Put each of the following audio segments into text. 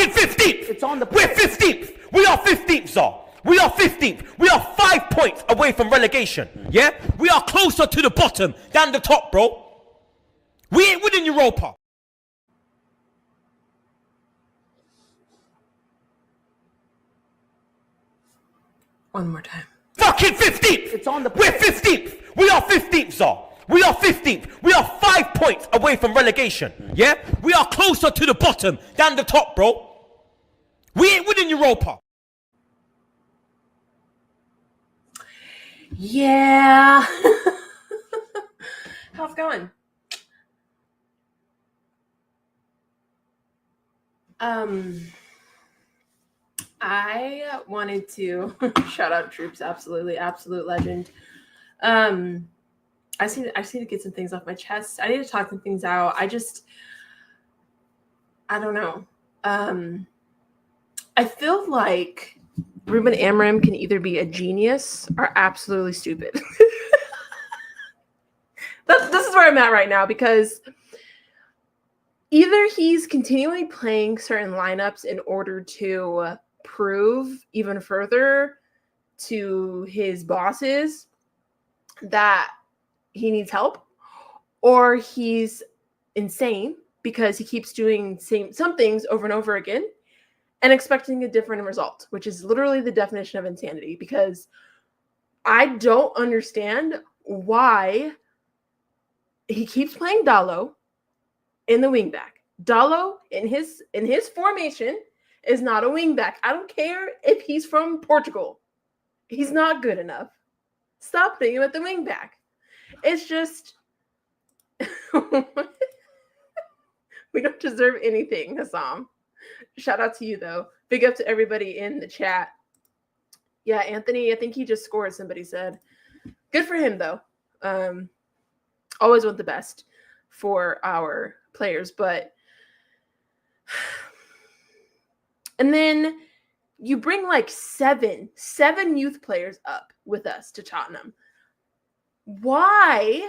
Fucking 15th. It's on the. We're 15th. We are 15th, sir. We are 15th. We are 5 points away from relegation. Yeah? We are closer to the bottom than the top, bro. We ain't winning Europa. One more time. Fucking 15th. It's on the. We're 15th. We are 15th, sir. We are 15th. We are 5 points away from relegation. Yeah? We are closer to the bottom than the top, bro. We ain't winning Europa. Yeah. How's it going? I wanted to shout out Troops, absolute legend. I just need to get some things off my chest. I need to talk some things out. I don't know. I feel like Ruben Amorim can either be a genius or absolutely stupid. This is where I'm at right now, because either he's continually playing certain lineups in order to prove even further to his bosses that he needs help, or he's insane because he keeps doing some things over and over again and expecting a different result, which is literally the definition of insanity, because I don't understand why he keeps playing Dalot in the wingback. Dalot in his formation is not a wingback. I don't care if he's from Portugal. He's not good enough. Stop putting him at the wingback. It's just we don't deserve anything, Hassam. Shout out to you, though. Big up to everybody in the chat. Yeah, Anthony, I think he just scored, somebody said. Good for him, though. Always want the best for our players, but and then you bring like seven youth players up with us to Tottenham. Why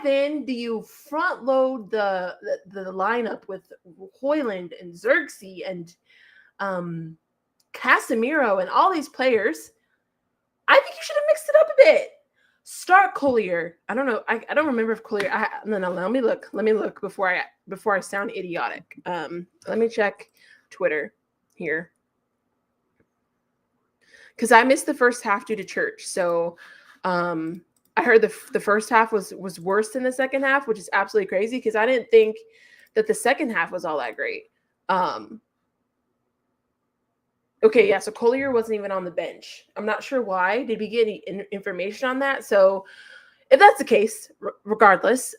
then do you front load the lineup with Højlund and Xerxes and Casemiro and all these players? I think you should have mixed it up a bit. Start Collier. I don't know. I don't remember if Collier. No. Let me look. Let me look before I sound idiotic. Let me check Twitter here, because I missed the first half due to church. So, I heard the first half was worse than the second half, which is absolutely crazy because I didn't think that the second half was all that great. Okay, yeah, so Collier wasn't even on the bench. I'm not sure why. Did we get any information on that? So if that's the case, regardless,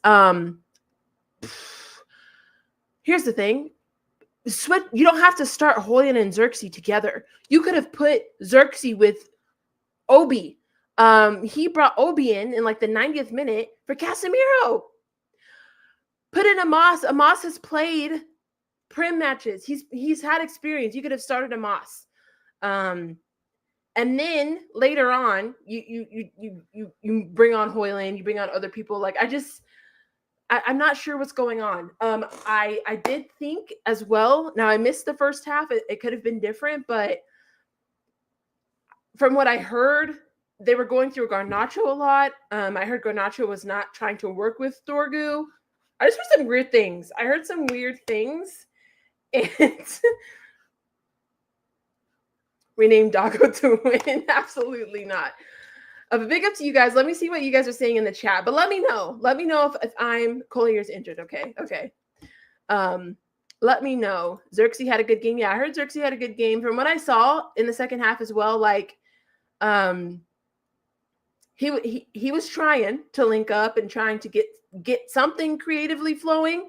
here's the thing. You don't have to start Højlund and Xerxes together. You could have put Xerxes with Obi. He brought Obi in like the 90th minute for Casemiro. Put in Amos. Amos has played Prim matches. He's had experience. You could have started Amos. And then later on, you bring on Højlund, you bring on other people. Like I'm not sure what's going on. I did think as well. Now I missed the first half. It could have been different, but from what I heard, they were going through Garnacho a lot. I heard Garnacho was not trying to work with Dorgu. I just heard some weird things. And rename Dago to win. Absolutely not. But big up to you guys. Let me see what you guys are saying in the chat. But let me know. Let me know if I'm Collier's injured. Okay. Let me know. Xerxes had a good game. Yeah, I heard Xerxes had a good game. From what I saw in the second half as well, like he was trying to link up and trying to get something creatively flowing.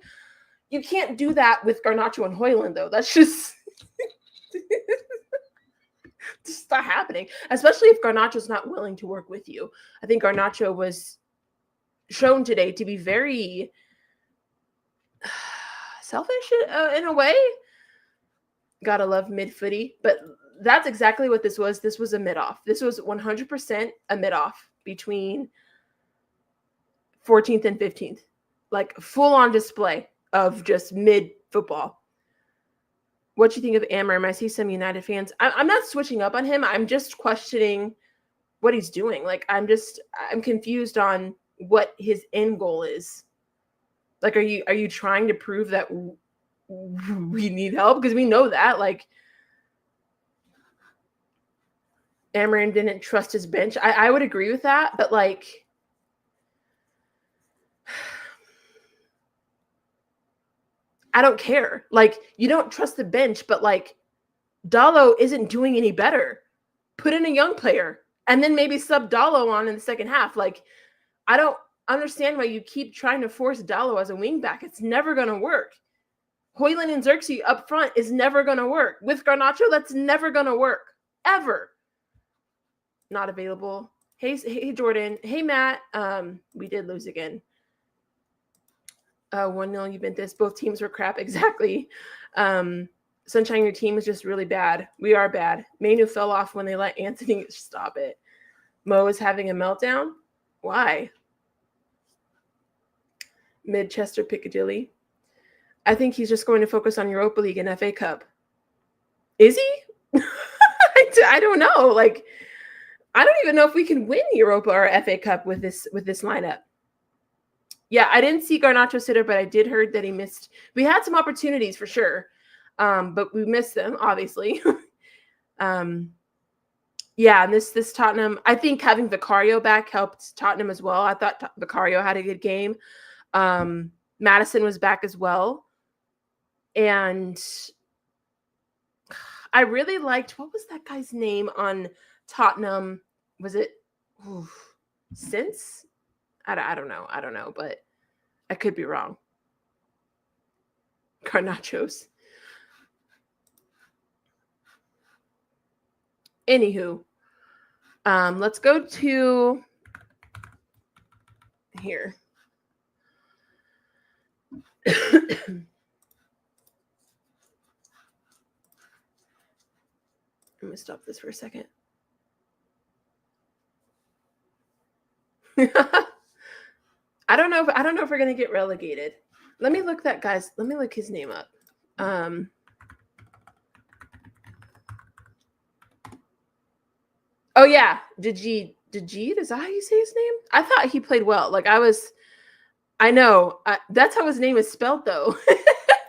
You can't do that with Garnacho and Højlund, though. That's just just not happening, especially if Garnacho's not willing to work with you. I think Garnacho was shown today to be very selfish in a way. Gotta love mid-footy, but that's exactly what this was. This was a mid-off. This was 100% a mid-off between 14th and 15th. Like full-on display of just mid-football. what you think of Amorim. I see some United fans. I'm not switching up on him. I'm just questioning what he's doing. Like, I'm confused on what his end goal is. Like, are you trying to prove that we need help? Because we know that, like, Amorim didn't trust his bench. I would agree with that, but like, I don't care. Like, you don't trust the bench, but like, Dallo isn't doing any better. Put in a young player and then maybe sub Dallo on in the second half. Like, I don't understand why you keep trying to force Dallo as a wingback. It's never going to work. Højlund and Xerxes up front is never going to work. With Garnacho, that's never going to work. Ever. Not available. Hey, Jordan. Hey, Matt. We did lose again. 1-0 Juventus. Both teams were crap. Exactly. Sunshine, your team is just really bad. We are bad. Manu fell off when they let Anthony stop it. Mo is having a meltdown. Why? Midchester Piccadilly. I think he's just going to focus on Europa League and FA Cup. Is he? I don't know. Like, I don't even know if we can win Europa or FA Cup with this lineup. Yeah, I didn't see Garnacho sitter, but I did heard that he missed. We had some opportunities for sure, but we missed them, obviously. Yeah, and this Tottenham, I think having Vicario back helped Tottenham as well. I thought Vicario had a good game. Madison was back as well. And I really liked, what was that guy's name on Tottenham? Was it Since? I don't know, but I could be wrong. Garnachos. Anywho, let's go to here. I'm gonna stop this for a second. I don't know if we're gonna get relegated. Let me look his name up. Oh yeah, Dajid, is that how you say his name? I thought he played well. Like, I know that's how his name is spelled though.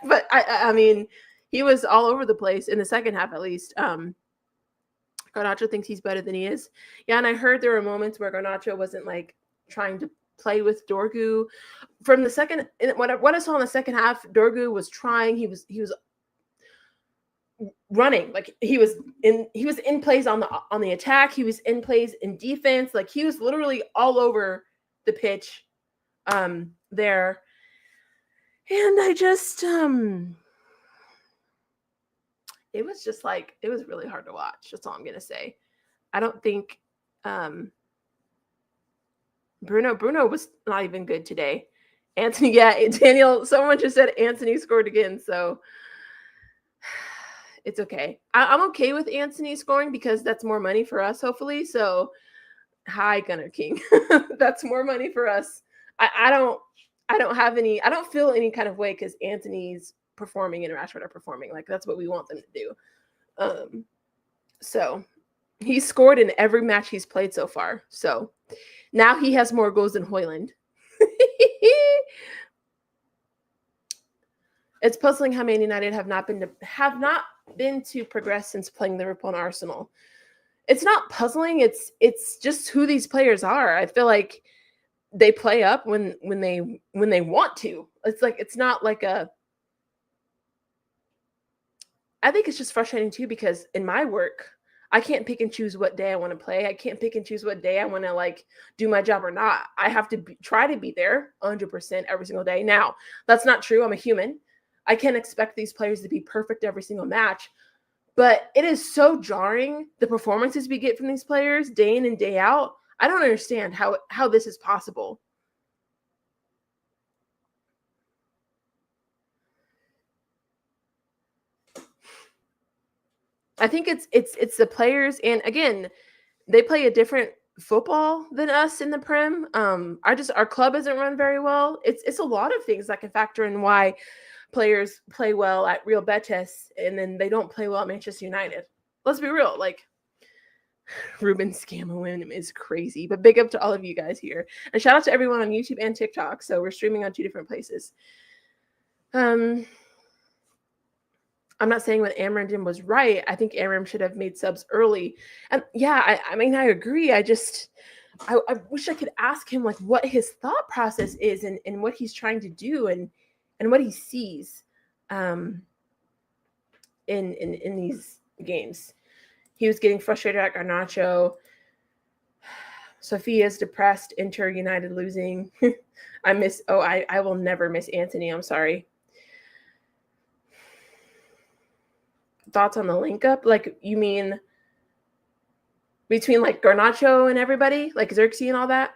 But I mean, he was all over the place in the second half, at least. Garnacho thinks he's better than he is. Yeah, and I heard there were moments where Garnacho wasn't like trying to play with Dorgu. From the second, what I saw in the second half, Dorgu was trying. He was running, like he was in plays on the attack. He was in plays in defense. Like, he was literally all over the pitch there. And I just it was just like, it was really hard to watch. That's all I'm gonna say. I don't think Bruno was not even good today. Anthony, yeah, Daniel, someone just said Anthony scored again, so it's okay. I'm okay with Anthony scoring because that's more money for us, hopefully. So, hi, Gunner King. That's more money for us. I don't feel any kind of way because Anthony's performing and Rashford are performing. Like, that's what we want them to do. So he scored in every match he's played so far. So now he has more goals than Højlund. It's puzzling how Man United have not been to progress since playing Liverpool and Arsenal. It's not puzzling. It's just who these players are. I feel like they play up when they want to. It's like, it's not like I think it's just frustrating too, because in my work, I can't pick and choose what day I want to play. I can't pick and choose what day I want to like do my job or not. I have to try to be there 100% every single day. Now, that's not true. I'm a human. I can't expect these players to be perfect every single match, but it is so jarring, the performances we get from these players day in and day out. I don't understand how this is possible. I think it's the players, and again, they play a different football than us in the Prem. Our club isn't run very well. It's a lot of things that can factor in why players play well at Real Betis and then they don't play well at Manchester United. Let's be real. Like, Ruben Scammowin is crazy, but big up to all of you guys here. And shout out to everyone on YouTube and TikTok. So we're streaming on 2 different places. I'm not saying what Amorim did was right. I think Amorim should have made subs early. And yeah, I mean, I agree. I wish I could ask him like what his thought process is and what he's trying to do and what he sees in these games. He was getting frustrated at Garnacho. Sophia's depressed. Inter United losing. I will never miss Anthony. I'm sorry. Thoughts on the link up? Like, you mean between like Garnacho and everybody, like Xerxes and all that?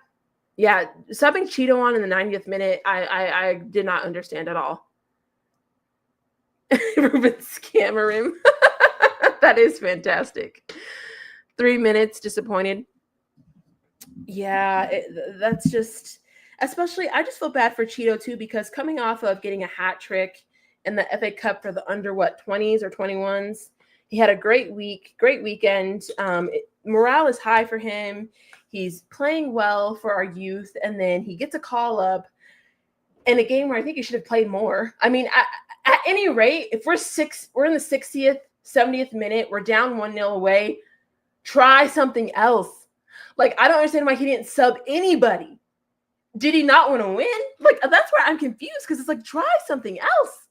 Yeah, subbing Cheeto on in the 90th minute, I did not understand at all. Ruben Scammering. That is fantastic. 3 minutes, disappointed. Yeah, that's just, especially, I just feel bad for Cheeto too, because coming off of getting a hat trick in the FA Cup for the under 20s or 21s, he had a great weekend. Morale is high for him. He's playing well for our youth, and then he gets a call up in a game where I think he should have played more. I mean, at any rate, if we're in the 60th, 70th minute, we're down 1-0 away, try something else. Like, I don't understand why he didn't sub anybody. Did he not want to win? Like, that's where I'm confused, because it's like, try something else.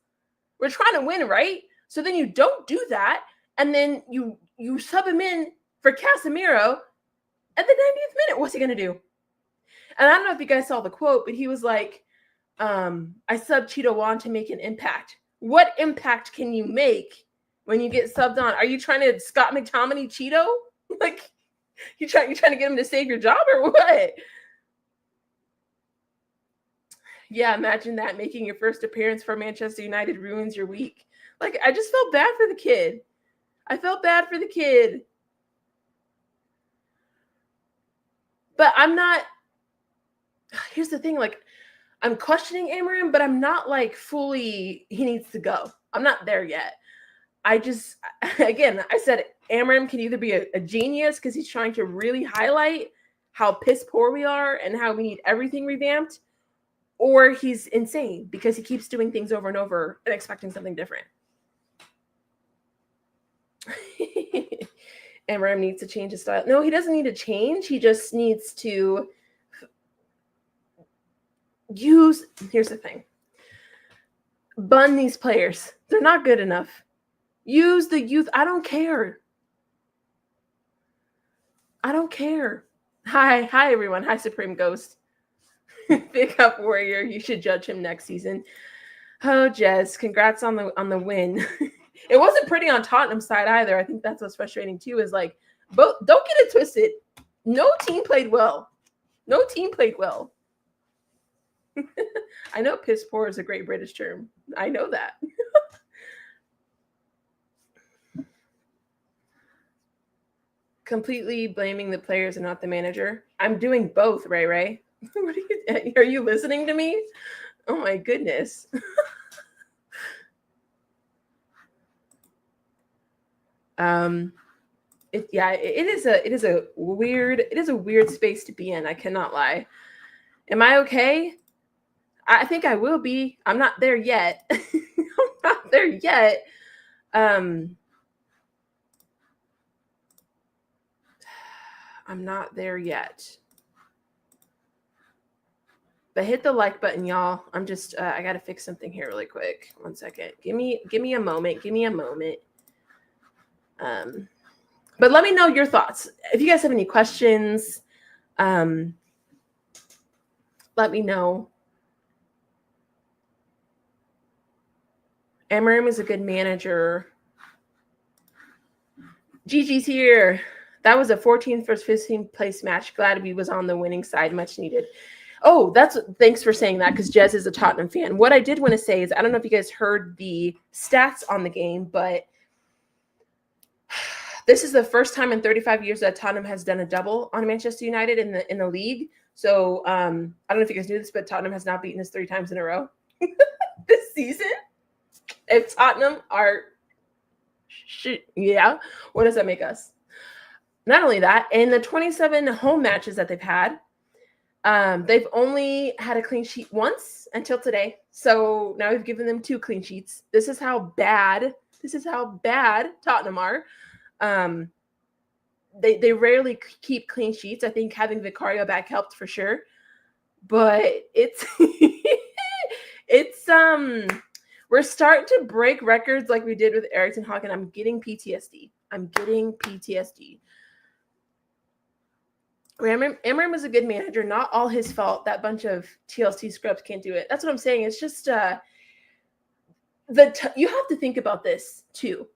We're trying to win, right? So then you don't do that, and then you sub him in for Casemiro at the 90th minute. What's he going to do? And I don't know if you guys saw the quote, but he was like, I subbed Cheeto on to make an impact. What impact can you make when you get subbed on? Are you trying to Scott McTominay Cheeto? Like, you trying to get him to save your job or what? Yeah, imagine that, making your first appearance for Manchester United ruins your week. Like, I just felt bad for the kid. I felt bad for the kid. But I'm not, here's the thing, like, I'm questioning Amorim, but I'm not like fully, he needs to go. I'm not there yet. I said Amorim can either be a genius because he's trying to really highlight how piss poor we are and how we need everything revamped, or he's insane because he keeps doing things over and over and expecting something different. Amorim needs to change his style. No, he doesn't need to change. He just needs to here's the thing. Bun these players. They're not good enough. Use the youth. I don't care. Hi everyone. Hi, Supreme Ghost. Big up Warrior. You should judge him next season. Oh, Jez, congrats on the win. It wasn't pretty on Tottenham's side either. I think that's what's frustrating too, is like, both, don't get it twisted. No team played well. I know piss poor is a great British term. I know that. Completely blaming the players and not the manager. I'm doing both, Ray. Are you listening to me? Oh my goodness. It is a weird space to be in. I cannot lie. Am I okay? I think I will be. I'm not there yet. I'm not there yet. But hit the like button, y'all. I'm just I gotta fix something here really quick. 1 second. Give me a moment. But let me know your thoughts. If you guys have any questions, let me know. Amorim is a good manager. Gigi's here. That was a 14th versus 15th place match. Glad we was on the winning side. Much needed. Oh, thanks for saying that, because Jez is a Tottenham fan. What I did want to say is, I don't know if you guys heard the stats on the game, but this is the first time in 35 years that Tottenham has done a double on Manchester United in the league. So I don't know if you guys knew this, but Tottenham has now beaten us 3 times in a row this season. If Tottenham are yeah, what does that make us? Not only that, in the 27 home matches that they've had, they've only had a clean sheet once until today. So now we've given them 2 clean sheets. This is how bad Tottenham are. They rarely keep clean sheets. I think having Vicario back helped for sure. But it's we're starting to break records like we did with Ericsson Hawk, and I'm getting PTSD. Amorim is a good manager. Not all his fault. That bunch of TLC scrubs can't do it. That's what I'm saying. It's just you have to think about this too.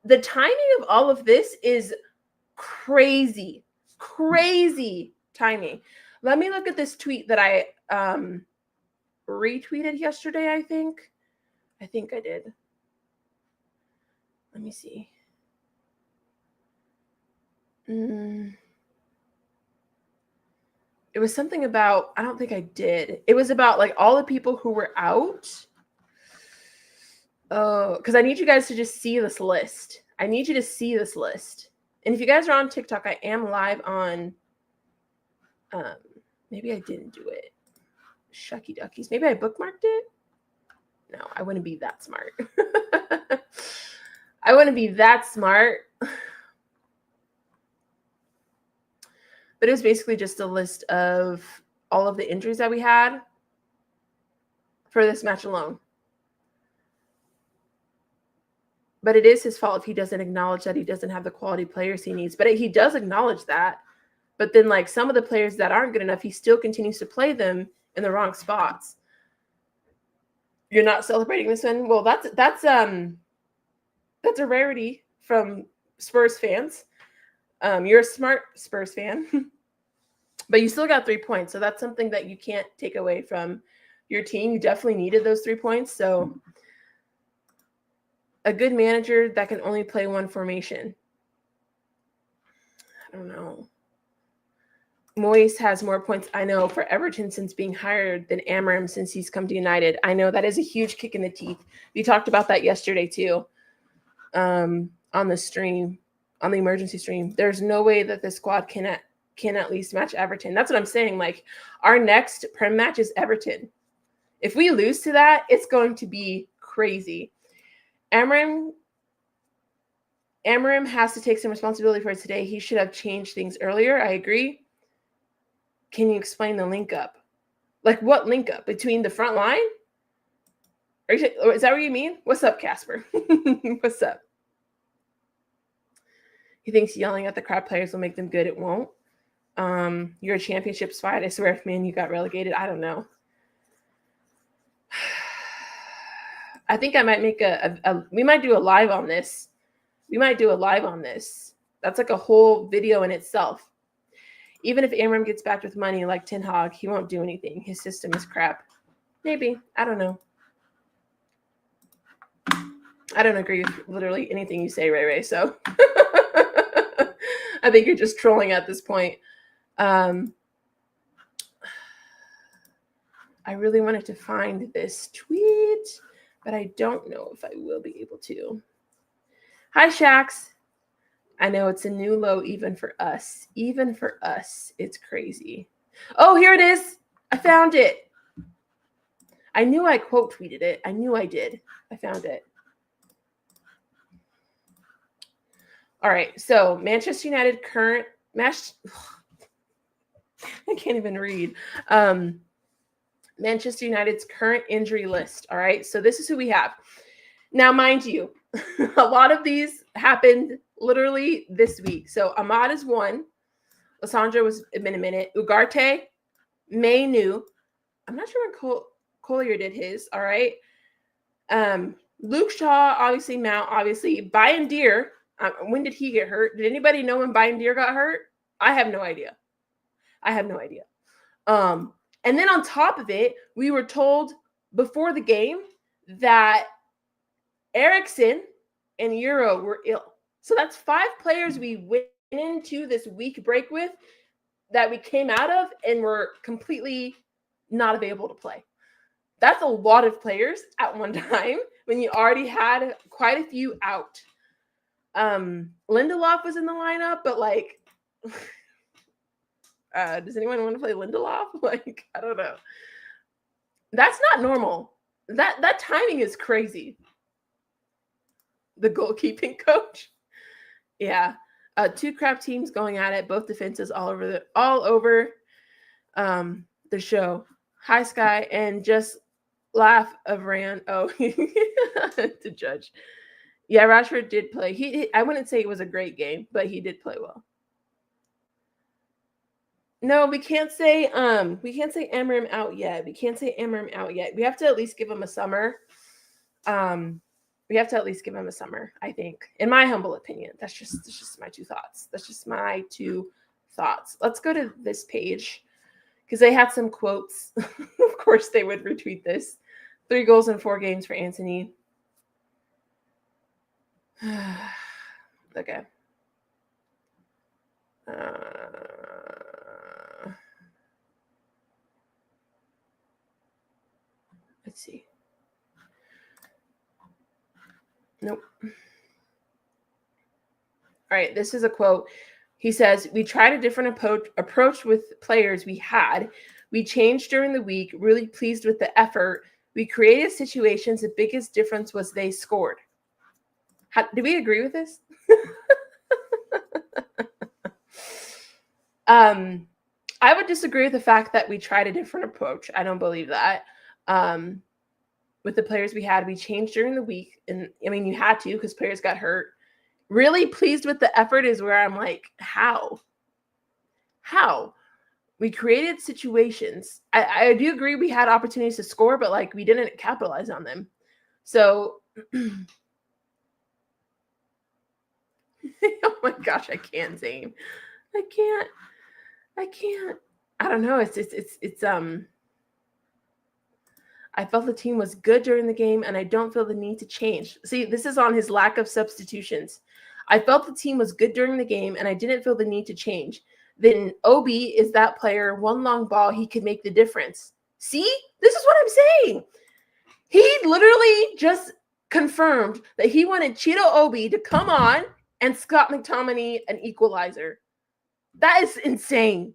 The timing of all of this is crazy timing. Let me look at this tweet that I retweeted yesterday. I think I did. Let me see. It was something about, I don't think I did. It was about like all the people who were out. Oh, because I need you guys to just see this list. I need you to see this list. And if you guys are on TikTok, I am live on, maybe I didn't do it. Shucky duckies. Maybe I bookmarked it. No, I wouldn't be that smart. I wouldn't be that smart. But it was basically just a list of all of the injuries that we had for this match alone. But it is his fault if he doesn't acknowledge that he doesn't have the quality players he needs. But he does acknowledge that. But then, like, some of the players that aren't good enough, he still continues to play them in the wrong spots. You're not celebrating this one? Well, that's a rarity from Spurs fans. You're a smart Spurs fan, but you still got 3 points. So that's something that you can't take away from your team. You definitely needed those 3 points. So a good manager that can only play one formation. I don't know. Moyes has more points, I know, for Everton since being hired than Amorim since he's come to United. I know that is a huge kick in the teeth. We talked about that yesterday too, on the stream, on the emergency stream. There's no way that the squad can at least match Everton. That's what I'm saying. Like, our next Prem match is Everton. If we lose to that, it's going to be crazy. Amorim has to take some responsibility for it today. He should have changed things earlier. I agree. Can you explain the link up? Like, what link up? Between the front line? Is that what you mean? What's up, Casper? What's up? He thinks yelling at the crowd players will make them good. It won't. You're a championship spot. I swear if Man you got relegated, I don't know. I think I might make we might do a live on this. That's like a whole video in itself. Even if Amorim gets backed with money like Ten Hag, he won't do anything. His system is crap. Maybe. I don't know. I don't agree with literally anything you say, Ray. So I think you're just trolling at this point. I really wanted to find this tweet, but I don't know if I will be able to. Hi, Shax. I know it's a new low even for us. Even for us, it's crazy. Oh, here it is. I found it. I knew I quote tweeted it. I knew I did. I found it. All right. So Manchester United current match. I can't even read. Manchester United's current injury list. All right. So this is who we have. Now, mind you, a lot of these happened literally this week. So Ahmad is one. Lissandro was been a minute. Ugarte, Mainu. I'm not sure when Collier did his. All right. Luke Shaw, obviously. Mount, obviously. Bayindir. When did he get hurt? Did anybody know when Bayindir got hurt? I have no idea. And then on top of it, we were told before the game that Ericsson and Euro were ill. So that's 5 players we went into this week break with that we came out of and were completely not available to play. That's a lot of players at one time when you already had quite a few out. Lindelof was in the lineup, but like, does anyone want to play Lindelof? Like, I don't know. That's not normal. That timing is crazy. The goalkeeping coach. Yeah. Two crap teams going at it, both defenses all over the show. Hi Sky, and just laugh of Ran. Oh, to judge. Yeah, Rashford did play. I wouldn't say it was a great game, but he did play well. No, we can't say Amorim out yet. We can't say Amorim out yet. We have to at least give him a summer. We have to at least give him a summer, I think. In my humble opinion. That's just my two thoughts. Let's go to this page because they had some quotes. Of course they would retweet this. 3 goals in 4 games for Anthony. Okay. Let's see. Nope. All right, this is a quote. He says, "We tried a different approach with players we had. We changed during the week, really pleased with the effort. We created situations. The biggest difference was they scored." Do we agree with this? I would disagree with the fact that we tried a different approach. I don't believe that. With the players we had, we changed during the week. And I mean, you had to because players got hurt. Really pleased with the effort is where I'm like, how? We created situations. I do agree we had opportunities to score, but like we didn't capitalize on them. So, oh my gosh, I can't, Zane. I can't. I don't know. I felt the team was good during the game, and I don't feel the need to change. See, this is on his lack of substitutions. I felt the team was good during the game, and I didn't feel the need to change. Then Obi is that player. One long ball, he could make the difference. See? This is what I'm saying. He literally just confirmed that he wanted Cheeto Obi to come on and Scott McTominay an equalizer. That is insane.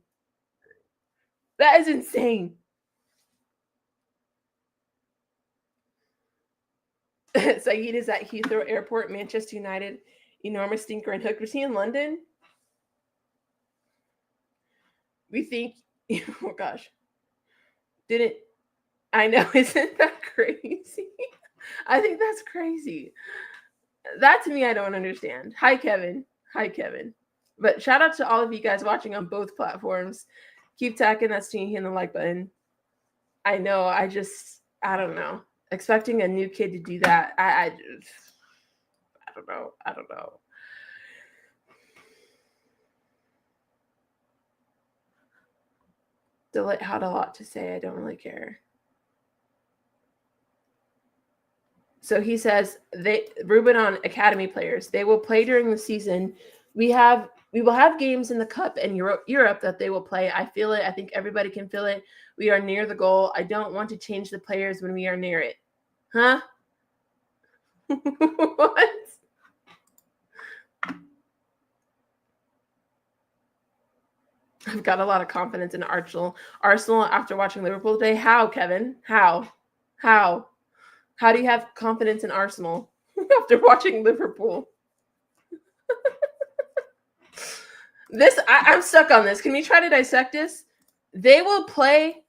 Saeed is at Heathrow Airport, Manchester United. Enormous stinker and hook. Was he in London? We think, oh gosh. I know, isn't that crazy? I think that's crazy. That to me, I don't understand. Hi, Kevin. But shout out to all of you guys watching on both platforms. Keep tacking that stinky hitting the like button. I know, I don't know. Expecting a new kid to do that, I don't know. Delit had a lot to say. I don't really care. So he says Ruben on academy players. They will play during the season. We will have games in the cup and Europe that they will play. I feel it. I think everybody can feel it. We are near the goal. I don't want to change the players when we are near it. Huh? What? I've got a lot of confidence in Arsenal after watching Liverpool today. How, Kevin? How do you have confidence in Arsenal after watching Liverpool? I'm stuck on this. Can we try to dissect this? They will play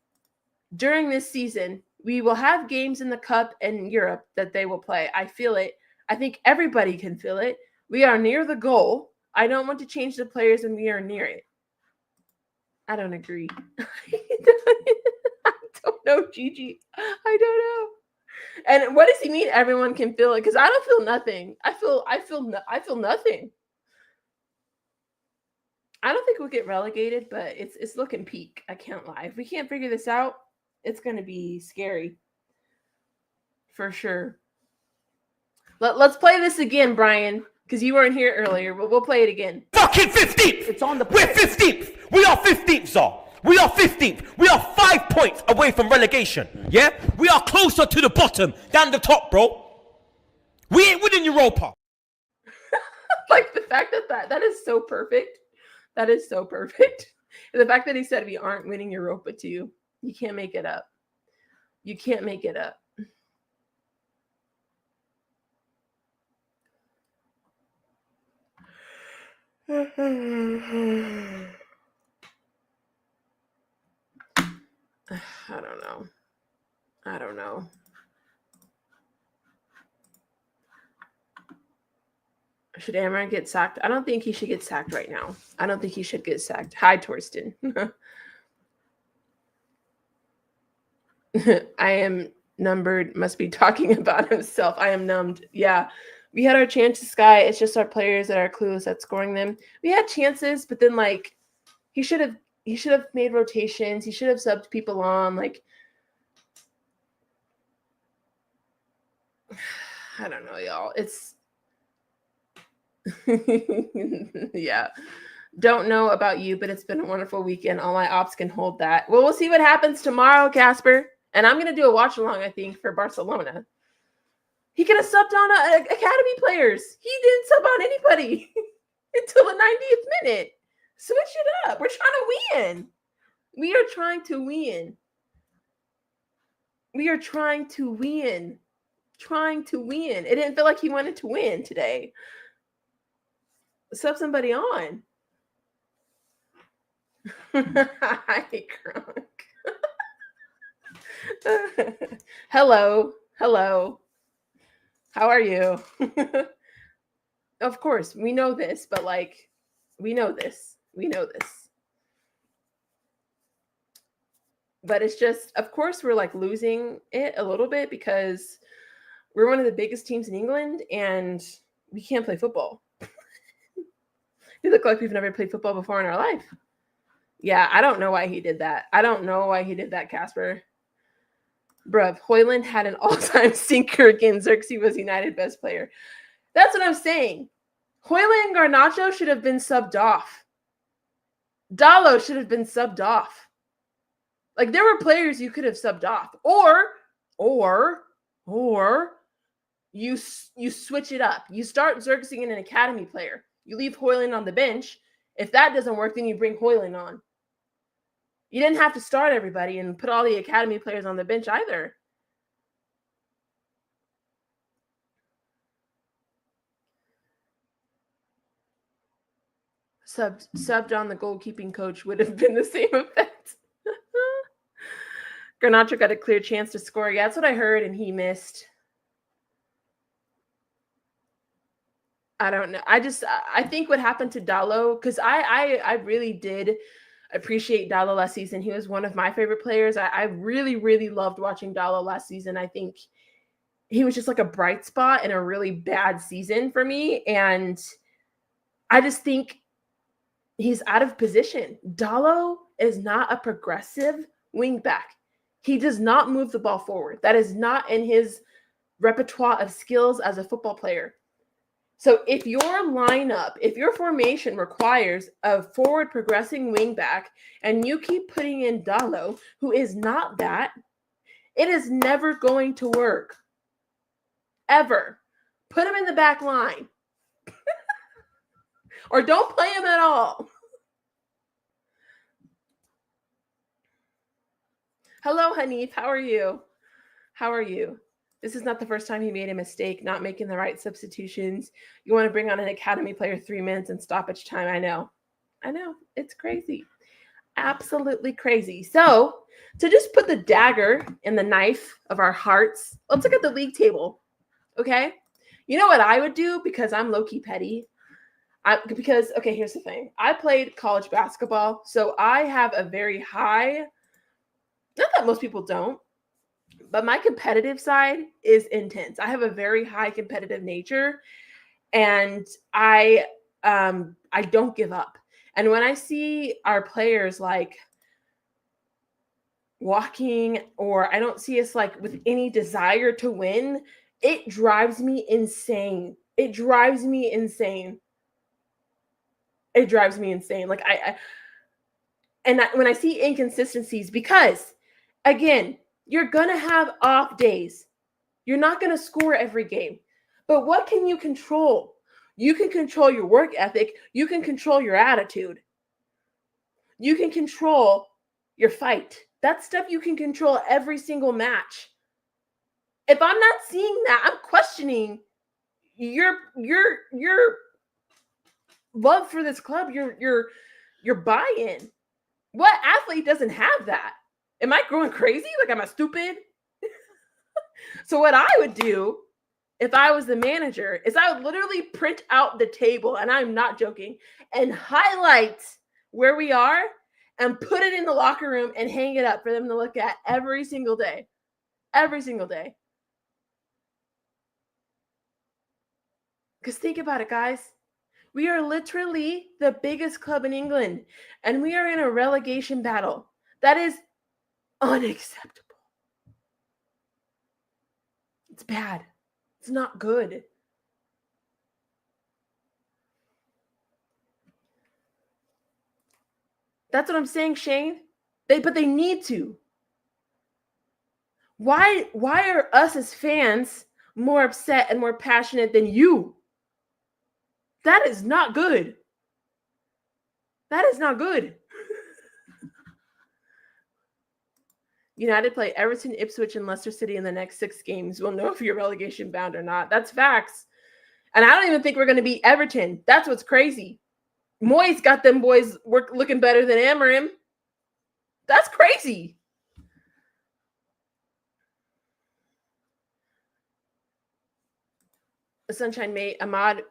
during this season. We will have games in the cup and Europe that they will play. I feel it. I think everybody can feel it. We are near the goal. I don't want to change the players when we are near it. I don't agree. I don't know, Gigi. I don't know. And what does he mean? Everyone can feel it? Because I don't feel nothing. I feel nothing. I don't think we'll get relegated, but it's looking peak. I can't lie. If we can't figure this out, it's going to be scary. For sure. Let's play this again, Brian, because you weren't here earlier, but we'll play it again. Fucking 15th! It's on the We're 15th! We are 15th, sir! We are 15th. We are 5 points away from relegation. Yeah? We are closer to the bottom than the top, bro. We ain't winning Europa. Like the fact that is so perfect. That is so perfect. And the fact that he said we aren't winning Europa too. You can't make it up. You can't make it up. I don't know. I don't know. Should Amorim get sacked? I don't think he should get sacked right now. I don't think he should get sacked. Hi, Torsten. I am numbered, must be talking about himself. I am numbed. Yeah. We had our chances, Sky. It's just our players that are clueless at scoring them. We had chances, but then like he should have made rotations. He should have subbed people on. Like I don't know, y'all. It's yeah. Don't know about you, but it's been a wonderful weekend. All my ops can hold that. Well, we'll see what happens tomorrow, Casper. And I'm going to do a watch along, I think, for Barcelona. He could have subbed on academy players. He didn't sub on anybody until the 90th minute. Switch it up. We're trying to win. We are trying to win. We are trying to win. Trying to win. It didn't feel like he wanted to win today. Sub somebody on. Hi, Crunk. Hello. Hello. How are you? Of course, we know this, but like, we know this. We know this. But it's just, of course, we're like losing it a little bit because we're one of the biggest teams in England and we can't play football. We look like we've never played football before in our life. Yeah, I don't know why he did that. I don't know why he did that, Casper. Bruv, Højlund had an all-time stinker again. Xerxes was United best player. That's what I'm saying. Højlund and Garnacho should have been subbed off. Dalot should have been subbed off. Like, there were players you could have subbed off. Or you switch it up. You start Xerxes in an academy player. You leave Højlund on the bench. If that doesn't work, then you bring Højlund on. You didn't have to start everybody and put all the academy players on the bench either. Subbed on the goalkeeping coach would have been the same effect. Garnacho got a clear chance to score. Yeah, that's what I heard, and he missed. I don't know. I think what happened to Dalot, because I really did appreciate Dalot last season. He was one of my favorite players. I really, really loved watching Dalot last season. I think he was just like a bright spot in a really bad season for me. And I just think he's out of position. Dalot is not a progressive wing back. He does not move the ball forward. That is not in his repertoire of skills as a football player. So if your lineup, if your formation requires a forward progressing wing back and you keep putting in Dalot, who is not that, it is never going to work. Ever. Put him in the back line. Or don't play him at all. Hello, Hanif. How are you? How are you? This is not the first time he made a mistake, not making the right substitutions. You want to bring on an academy player 3 minutes and stoppage time. I know. It's crazy. Absolutely crazy. So to just put the dagger in the knife of our hearts, let's look at the league table. Okay. You know what I would do? Because I'm low-key petty. Here's the thing. I played college basketball, so I have a very high, not that most people don't, but my competitive side is intense. I have a very high competitive nature, and I don't give up. And when I see our players like walking, or I don't see us like with any desire to win, it drives me insane. It drives me insane. Like when I see inconsistencies, because again, you're going to have off days. You're not going to score every game. But what can you control? You can control your work ethic. You can control your attitude. You can control your fight. That's stuff you can control every single match. If I'm not seeing that, I'm questioning your love for this club, your buy-in. What athlete doesn't have that? Am I growing crazy? Like, am I stupid? So what I would do if I was the manager is I would literally print out the table, and I'm not joking, and highlight where we are and put it in the locker room and hang it up for them to look at every single day. Every single day. Because think about it, guys. We are literally the biggest club in England, and we are in a relegation battle. That is unacceptable. It's bad. It's not good. That's what I'm saying, Shane. But they need to. Why are us as fans more upset and more passionate than you? That is not good. That is not good. United play Everton, Ipswich, and Leicester City in the next 6 games. We'll know if you're relegation bound or not. That's facts. And I don't even think we're going to beat Everton. That's what's crazy. Moyes got them boys looking better than Amorim. That's crazy. The Sunshine Mate, Ahmad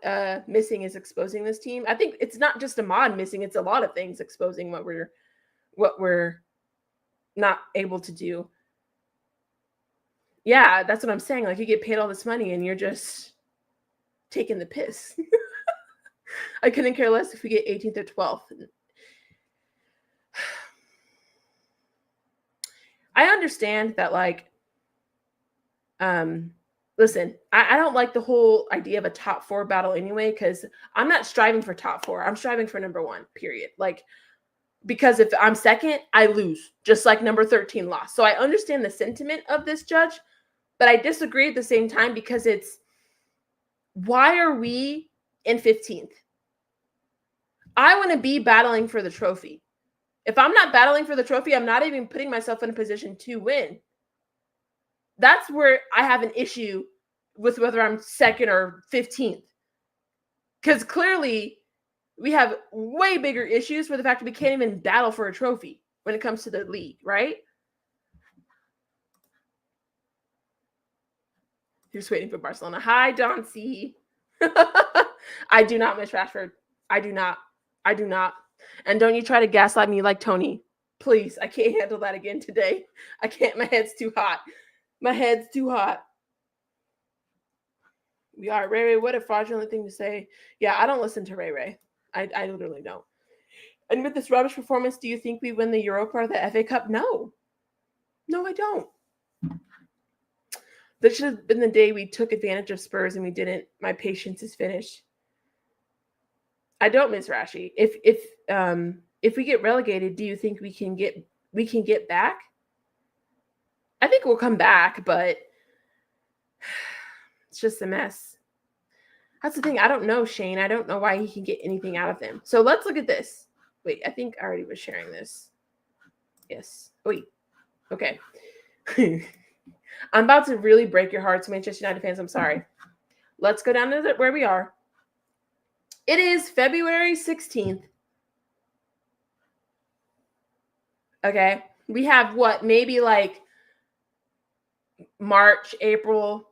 missing is exposing this team. I think it's not just Ahmad missing. It's a lot of things exposing what we're not able to do. Yeah, that's what I'm saying. Like, you get paid all this money and you're just taking the piss. I couldn't care less if we get 18th or 12th. I understand that, like, listen, I don't like the whole idea of a top 4 battle anyway, because I'm not striving for top 4. I'm striving for number 1, period. Like, because if I'm second, I lose, just like number 13 lost. So I understand the sentiment of this judge, but I disagree at the same time, because it's, why are we in 15th? I want to be battling for the trophy. If I'm not battling for the trophy, I'm not even putting myself in a position to win. That's where I have an issue with whether I'm second or 15th. Because clearly we have way bigger issues for the fact that we can't even battle for a trophy when it comes to the league, right? You're just waiting for Barcelona. Hi, Don C. I do not miss Rashford. I do not. And don't you try to gaslight me like Tony. Please, I can't handle that again today. I can't. My head's too hot. We are. Ray, what a fraudulent thing to say. Yeah, I don't listen to Ray. I literally don't. And with this rubbish performance, do you think we win the Europa or the FA Cup? No, I don't. This should have been the day we took advantage of Spurs and we didn't. My patience is finished. I don't miss Rashi. If we get relegated, do you think we can get back? I think we'll come back, but it's just a mess. That's the thing. I don't know, Shane. I don't know why he can get anything out of him. So let's look at this. Wait, I think I already was sharing this. Yes. Wait. Okay. I'm about to really break your hearts, Manchester United fans. I'm sorry. Let's go down to where we are. It is February 16th. Okay. We have maybe like March, April,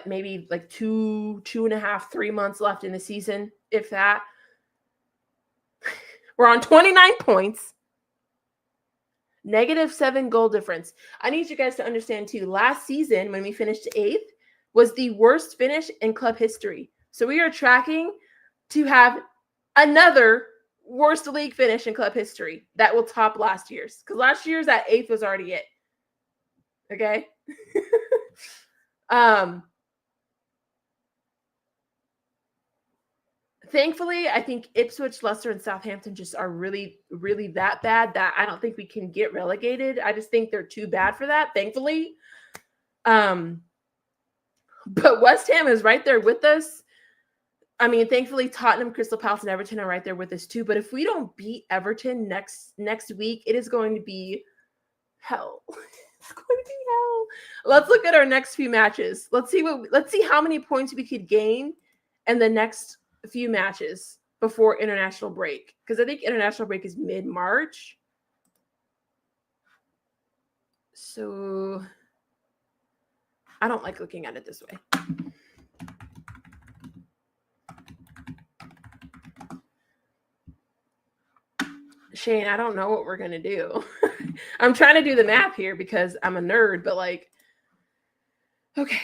maybe like 2.5, 3 months left in the season, if that. We're on 29 points. -7 goal difference. I need you guys to understand too, last season when we finished 8th was the worst finish in club history. So we are tracking to have another worst league finish in club history that will top last year's. Because last year's at 8th was already it. Okay? Thankfully, I think Ipswich, Leicester, and Southampton just are really, really that bad that I don't think we can get relegated. I just think they're too bad for that, thankfully. But West Ham is right there with us. I mean, thankfully, Tottenham, Crystal Palace, and Everton are right there with us too. But if we don't beat Everton next week, it is going to be hell. It's going to be hell. Let's look at our next few matches. Let's see how many points we could gain in the next few matches before international break. Because I think international break is mid-March. So I don't like looking at it this way. Shane, I don't know what we're going to do. I'm trying to do the math here because I'm a nerd, but like, okay,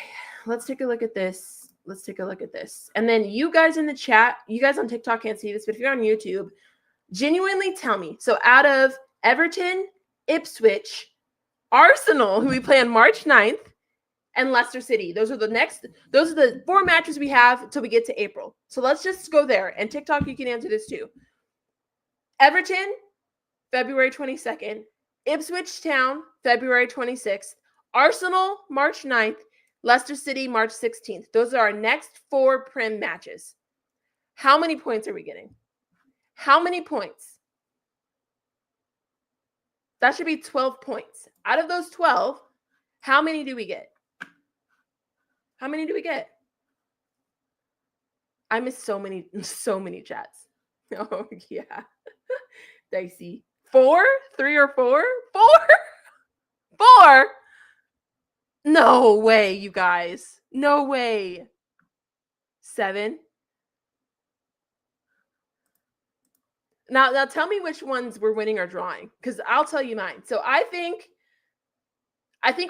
let's take a look at this. Let's take a look at this. And then you guys in the chat, you guys on TikTok can't see this, but if you're on YouTube, genuinely tell me. So out of Everton, Ipswich, Arsenal, who we play on March 9th, and Leicester City. Those are the 4 matches we have until we get to April. So let's just go there. And TikTok, you can answer this too. Everton, February 22nd. Ipswich Town, February 26th. Arsenal, March 9th. Leicester City, March 16th. Those are our next 4 Prem matches. How many points are we getting? How many points? That should be 12 points. Out of those 12, how many do we get? How many do we get? I missed so many chats. Oh, yeah. Dicey. 4? 3 or 4? 4? 4? No way, you guys. No way. 7. Now tell me which ones we're winning or drawing, because I'll tell you mine. So I think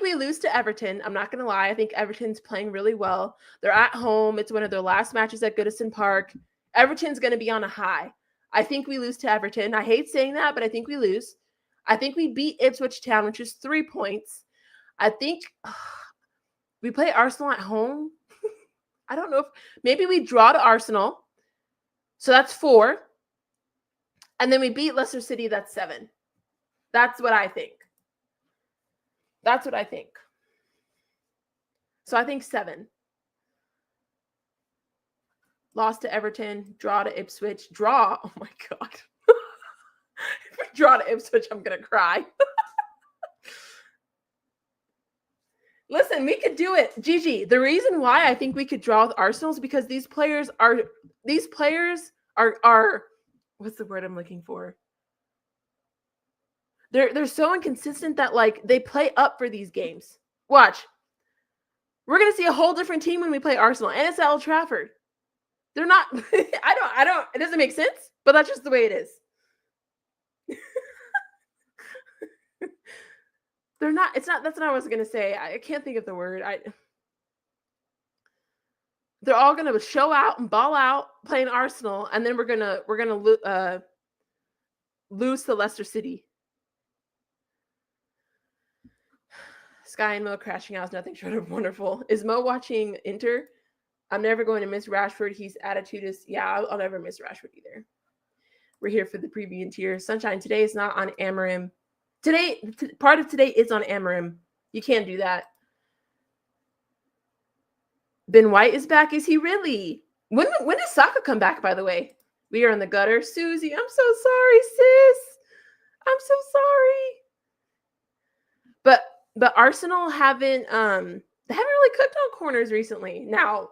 we lose to Everton. I'm not going to lie. I think Everton's playing really well. They're at home. It's one of their last matches at Goodison Park. Everton's going to be on a high. I think we lose to Everton. I hate saying that, but I think we lose. I think we beat Ipswich Town, which is 3 points. I think we play Arsenal at home. I don't know if maybe we draw to Arsenal. So that's 4. And then we beat Leicester City. That's 7. That's what I think. That's what I think. So I think 7. Lost to Everton, draw to Ipswich, draw. Oh my God. If we draw to Ipswich, I'm going to cry. Listen, we could do it. Gigi, the reason why I think we could draw with Arsenal is because these players are what's the word I'm looking for? They're so inconsistent that like they play up for these games. Watch. We're going to see a whole different team when we play Arsenal, and it's at Old Trafford. They're not I don't it doesn't make sense, but that's just the way it is. That's not what I was going to say. I can't think of the word. They're all going to show out and ball out playing Arsenal, and then we're going to lose to Leicester City. Sky and Mo crashing out is nothing short of wonderful. Is Mo watching Inter? I'm never going to miss Rashford. His attitude is, yeah, I'll never miss Rashford either. We're here for the preview and tiers. Sunshine, today is not on Amorim. Part of today is on Amorim. You can't do that. Ben White is back. Is he really? When does Saka come back, by the way? We are in the gutter. Susie, I'm so sorry, sis. I'm so sorry. But Arsenal haven't they haven't really cooked on corners recently. Now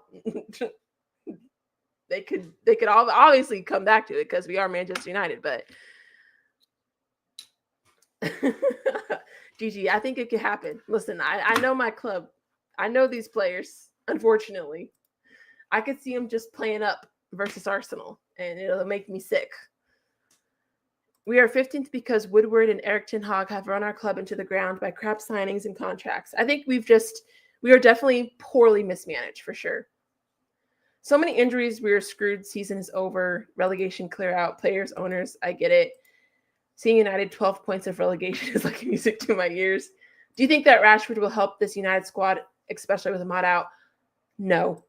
they could obviously come back to it because we are Manchester United, but Gigi, I think it could happen. Listen, I know my club. I know these players, unfortunately. I could see them just playing up versus Arsenal, and it'll make me sick. We are 15th because Woodward and Eric Ten Hag have run our club into the ground by crap signings and contracts. I think we are definitely poorly mismanaged for sure. So many injuries, we are screwed. Season is over. Relegation clear out. Players, owners, I get it. Seeing United 12 points of relegation is like music to my ears. Do you think that Rashford will help this United squad, especially with Ahmad out? No.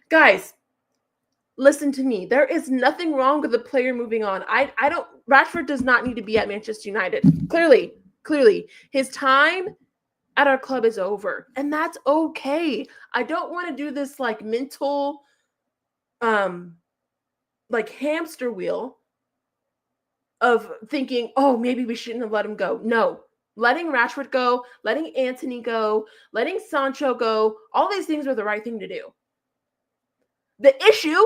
Guys, Listen to me. There is nothing wrong with the player moving on. Rashford does not need to be at Manchester United. Clearly. His time at our club is over. And that's okay. I don't want to do this like mental like hamster wheel of thinking, oh, maybe we shouldn't have let him go. No. Letting Rashford go, letting Antony go, letting Sancho go, all these things are the right thing to do. The issue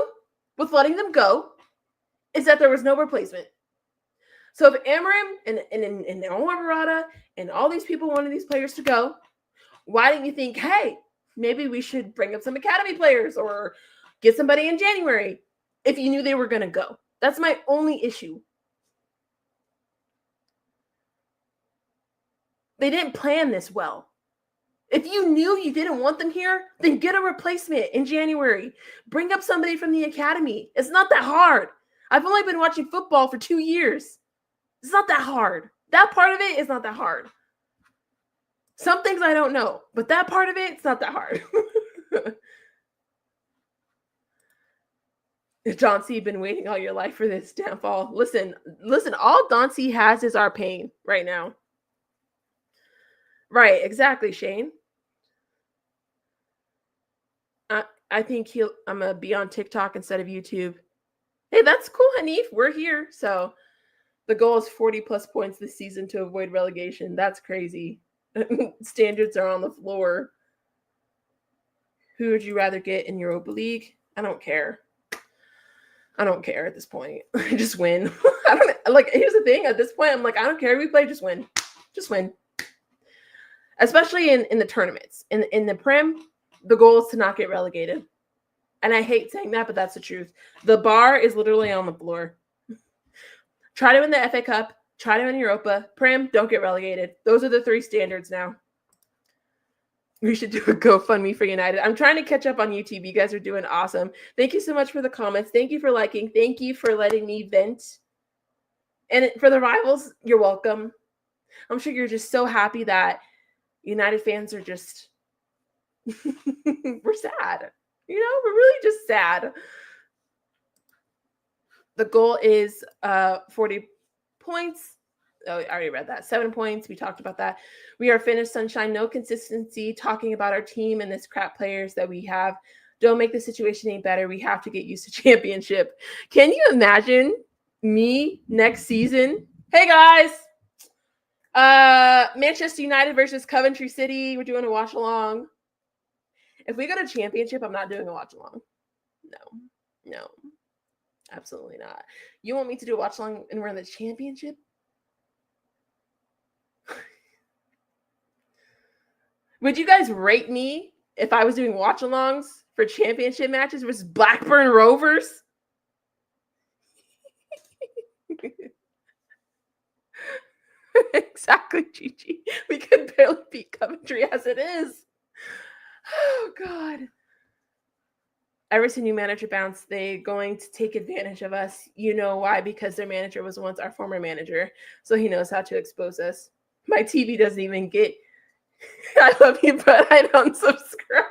with letting them go is that there was no replacement. So if Amorim and Morata and all these people wanted these players to go, why didn't you think, hey, maybe we should bring up some academy players or get somebody in January if you knew they were going to go? That's my only issue. They didn't plan this well. If you knew you didn't want them here, then get a replacement in January. Bring up somebody from the academy. It's not that hard. I've only been watching football for 2 years. It's not that hard. That part of it is not that hard. Some things I don't know, but that part of it, it's not that hard. John C, been waiting all your life for this downfall. Listen, all Don C has is our pain right now. Right, exactly, Shane. I think I'm going to be on TikTok instead of YouTube. Hey, that's cool, Hanif. We're here. So the goal is 40 plus points this season to avoid relegation. That's crazy. Standards are on the floor. Who would you rather get in Europa League? I don't care. I don't care at this point. Just win. Here's the thing. At this point, I'm like, I don't care who we play. Just win. Just win. Especially in the tournaments. In the Prem, the goal is to not get relegated. And I hate saying that, but that's the truth. The bar is literally on the floor. Try to win the FA Cup. Try to win Europa. Prem, don't get relegated. Those are the 3 standards now. We should do a GoFundMe for United. I'm trying to catch up on YouTube. You guys are doing awesome. Thank you so much for the comments. Thank you for liking. Thank you for letting me vent. And for the rivals, you're welcome. I'm sure you're just so happy that United fans are just... we're sad. We're really just sad. The goal is 40 points. Oh, I already read that. 7 points. We talked about that. We are finished, sunshine. No consistency. Talking about our team and this crap players that we have. Don't make the situation any better. We have to get used to championship. Can you imagine me next season? Hey, guys. Manchester United versus Coventry City. We're doing a watch along. If we go to championship, I'm not doing a watch along. No, absolutely not. You want me to do a watch along and we're in the championship? Would you guys rate me if I was doing watch alongs for championship matches versus Blackburn Rovers? Exactly, Gigi. We could barely beat Coventry as it is. Oh, God. Ever since new manager bounced, they're going to take advantage of us. You know why? Because their manager was once our former manager, so he knows how to expose us. My TV doesn't even get, I love you, but I don't subscribe.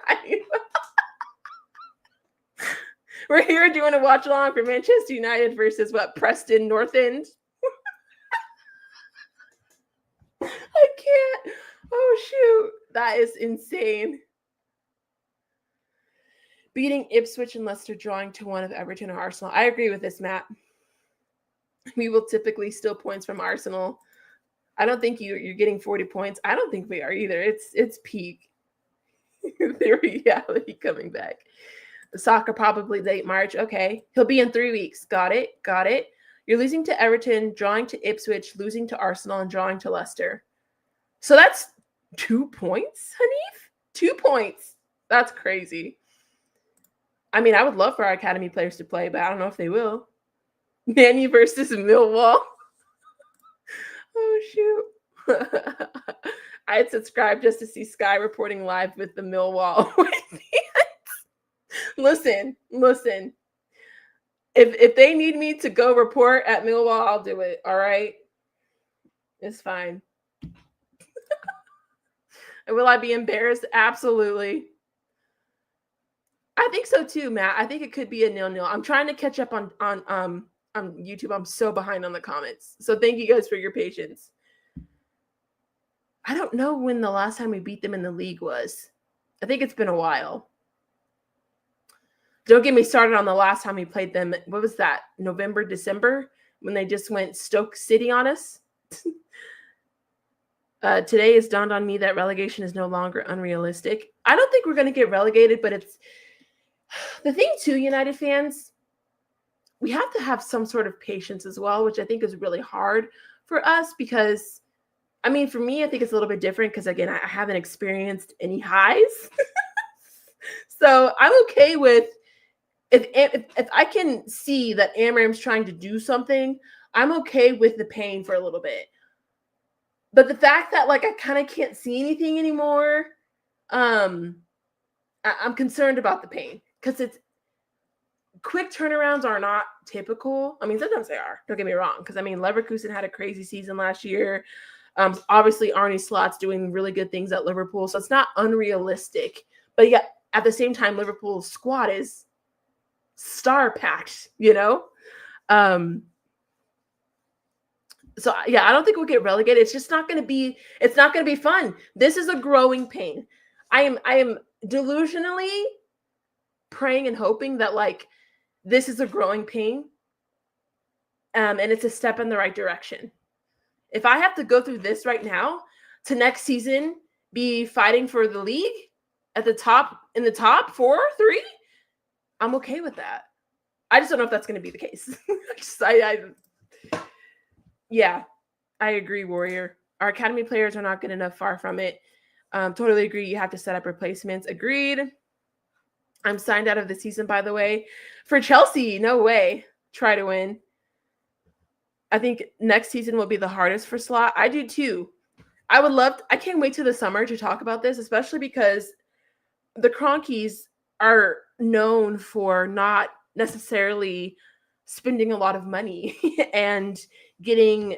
We're here doing a watch along for Manchester United versus Preston North End. I can't. Oh, shoot. That is insane. Beating Ipswich and Leicester, drawing to 1 of Everton or Arsenal. I agree with this, Matt. We will typically steal points from Arsenal. I don't think you're getting 40 points. I don't think we are either. It's peak. Their reality coming back. The soccer probably late March. Okay. He'll be in 3 weeks. Got it. You're losing to Everton, drawing to Ipswich, losing to Arsenal, and drawing to Leicester. So that's 2 points, Hanif? 2 points. That's crazy. I mean, I would love for our academy players to play, but I don't know if they will. Man U versus Millwall. Oh, shoot. I had subscribed just to see Sky reporting live with the Millwall. Listen. If they need me to go report at Millwall, I'll do it. All right? It's fine. And will I be embarrassed? Absolutely. I think so too, Matt. I think it could be a 0-0. I'm trying to catch up on YouTube. I'm so behind on the comments. So thank you guys for your patience. I don't know when the last time we beat them in the league was. I think it's been a while. Don't get me started on the last time we played them. What was that? November, December? When they just went Stoke City on us? Today it's dawned on me that relegation is no longer unrealistic. I don't think we're going to get relegated, but it's the thing too, United fans, we have to have some sort of patience as well, which I think is really hard for us because, I mean, for me, I think it's a little bit different because, again, I haven't experienced any highs. So I'm okay with if I can see that Amorim's trying to do something, I'm okay with the pain for a little bit. But the fact that like I kind of can't see anything anymore, I'm concerned about the pain because it's quick turnarounds are not typical. I mean, sometimes they are. Don't get me wrong, because I mean, Leverkusen had a crazy season last year. Obviously, Arne Slot's doing really good things at Liverpool, so it's not unrealistic. But yeah, at the same time, Liverpool's squad is star-packed, you know? So yeah, I don't think we'll get relegated. It's just not going to be. It's not going to be fun. This is a growing pain. I am delusionally praying and hoping that like this is a growing pain, and it's a step in the right direction. If I have to go through this right now to next season be fighting for the league at the top in the top 4, 3, I'm okay with that. I just don't know if that's going to be the case. Yeah, I agree, Warrior. Our academy players are not good enough, far from it. Totally agree. You have to set up replacements. Agreed. I'm signed out of the season, by the way. For Chelsea, no way. Try to win. I think next season will be the hardest for Slot. I do too. I can't wait till the summer to talk about this, especially because the Cronkies are known for not necessarily spending a lot of money and getting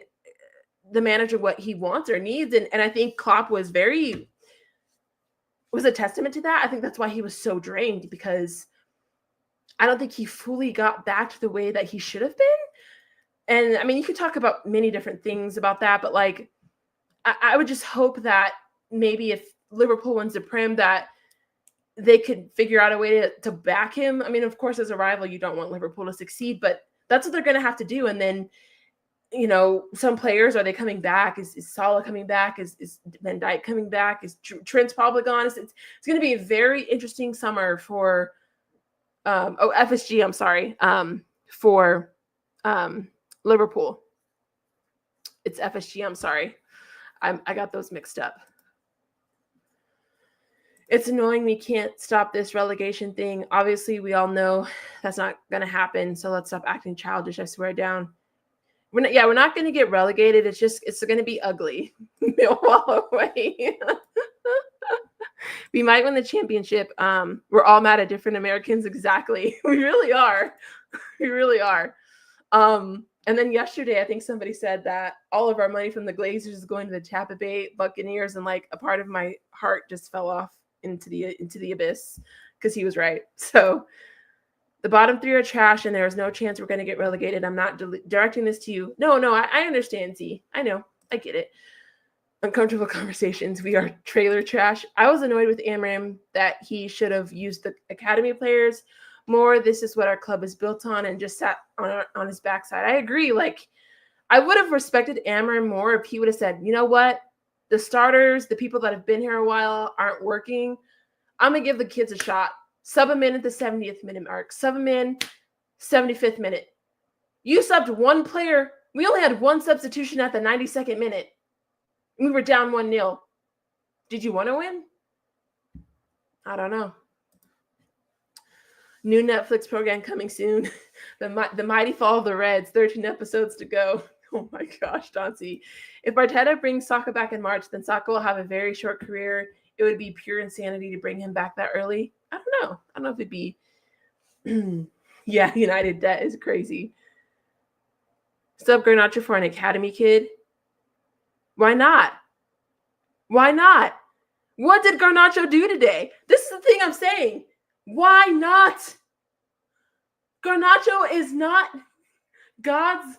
the manager what he wants or needs. And I think Klopp was a testament to that. I think that's why he was so drained, because I don't think he fully got back to the way that he should have been. And I mean, you could talk about many different things about that, but like, I would just hope that maybe if Liverpool wins the Prem, that they could figure out a way to back him. I mean, of course, as a rival, you don't want Liverpool to succeed, but that's what they're going to have to do. And then, you know, some players, are they coming back? Is Salah coming back? Is Van Dijk coming back? Is Trent's probably gone? It's going to be a very interesting summer for FSG. I'm sorry, for Liverpool. It's FSG. I'm sorry, I got those mixed up. It's annoying we can't stop this relegation thing. Obviously, we all know that's not going to happen. So let's stop acting childish. I swear down. We're not going to get relegated. It's going to be ugly. Millwall away. We might win the championship. We're all mad at different Americans. Exactly. We really are. We really are. And then yesterday, I think somebody said that all of our money from the Glazers is going to the Tampa Bay Buccaneers, and like a part of my heart just fell off into the abyss because he was right. So the bottom 3 are trash, and there is no chance we're going to get relegated. I'm not directing this to you. No, I understand, Z. I know. I get it. Uncomfortable conversations. We are trailer trash. I was annoyed with Amorim that he should have used the academy players more. This is what our club is built on, and just sat on his backside. I agree. Like, I would have respected Amorim more if he would have said, you know what? The starters, the people that have been here a while aren't working. I'm going to give the kids a shot. Sub them in at the 70th minute mark. Sub them in 75th minute. You subbed one player. We only had one substitution at the 92nd minute. We were down 1-0. Did you want to win? I don't know. New Netflix program coming soon. The Mighty Fall of the Reds. 13 episodes to go. Oh my gosh, Dauncey. If Arteta brings Saka back in March, then Saka will have a very short career. It would be pure insanity to bring him back that early. I don't know. I don't know if it'd be. Yeah, United debt is crazy. Sub Garnacho for an academy kid. Why not? Why not? What did Garnacho do today? This is the thing I'm saying. Why not? Garnacho is not God's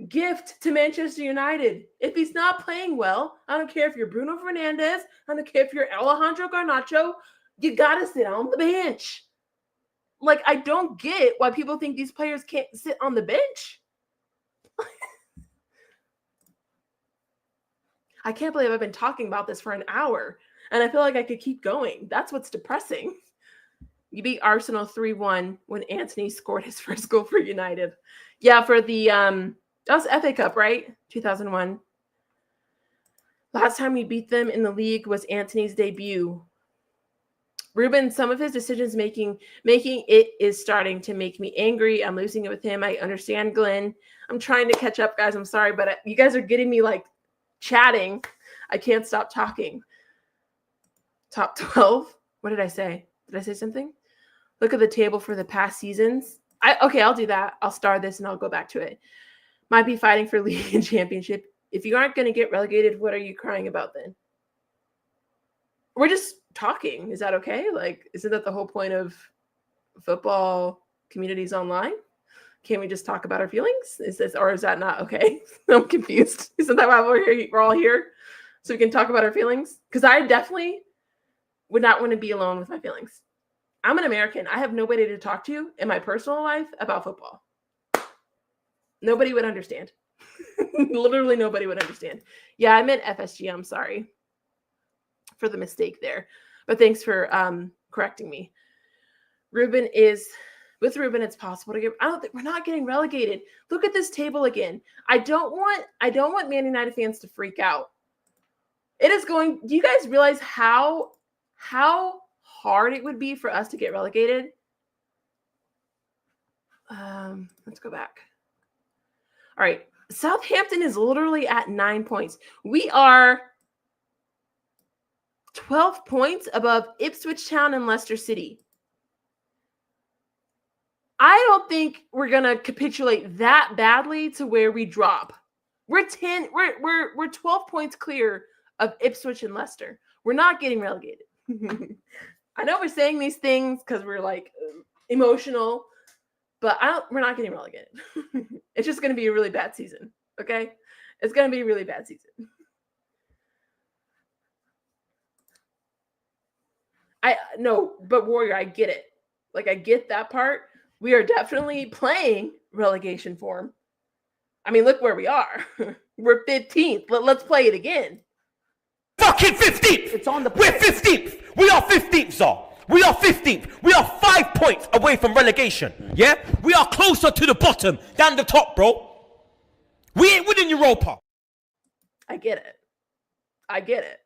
gift to Manchester United. If he's not playing well, I don't care if you're Bruno Fernandes, I don't care if you're Alejandro Garnacho, you gotta sit on the bench. I don't get why people think these players can't sit on the bench. I can't believe I've been talking about this for an hour, and I feel like I could keep going. That's what's depressing. You beat Arsenal 3-1 when Antony scored his first goal for United. Yeah, for the that was FA Cup, right? 2001. Last time we beat them in the league was Antony's debut. Ruben, some of his decisions making it is starting to make me angry. I'm losing it with him. I understand, Glenn. I'm trying to catch up, guys. I'm sorry, but you guys are getting me chatting. I can't stop talking. Top 12. What did I say? Did I say something? Look at the table for the past seasons. Okay, I'll do that. I'll star this and I'll go back to it. Might be fighting for league and championship. If you aren't going to get relegated, what are you crying about then? We're just talking. Is that okay? Isn't that the whole point of football communities online? Can't we just talk about our feelings? Is that not okay? I'm confused. Isn't that why we're all here? So we can talk about our feelings? Because I definitely would not want to be alone with my feelings. I'm an American. I have nobody to talk to in my personal life about football. Nobody would understand. Literally nobody would understand. Yeah, I meant FSG. I'm sorry for the mistake there. But thanks for correcting me. With Ruben, it's possible to get. I don't think we're not getting relegated. Look at this table again. I don't want Man United fans to freak out. It is going. Do you guys realize how hard it would be for us to get relegated? Let's go back. All right. Southampton is literally at 9 points. We are 12 points above Ipswich Town and Leicester City. I don't think we're going to capitulate that badly to where we drop. We're 12 points clear of Ipswich and Leicester. We're not getting relegated. I know we're saying these things because we're emotional, but we're not getting relegated. It's just going to be a really bad season. Okay. It's going to be a really bad season. But Warrior, I get it. I get that part. We are definitely playing relegation form. I mean, look where we are. We're 15th. Let's play it again. Fucking 15th! We're 15th! We are 15th, sir! We are 15th! We are 5 points away from relegation. Yeah? We are closer to the bottom than the top, bro. We ain't winning Europa. I get it.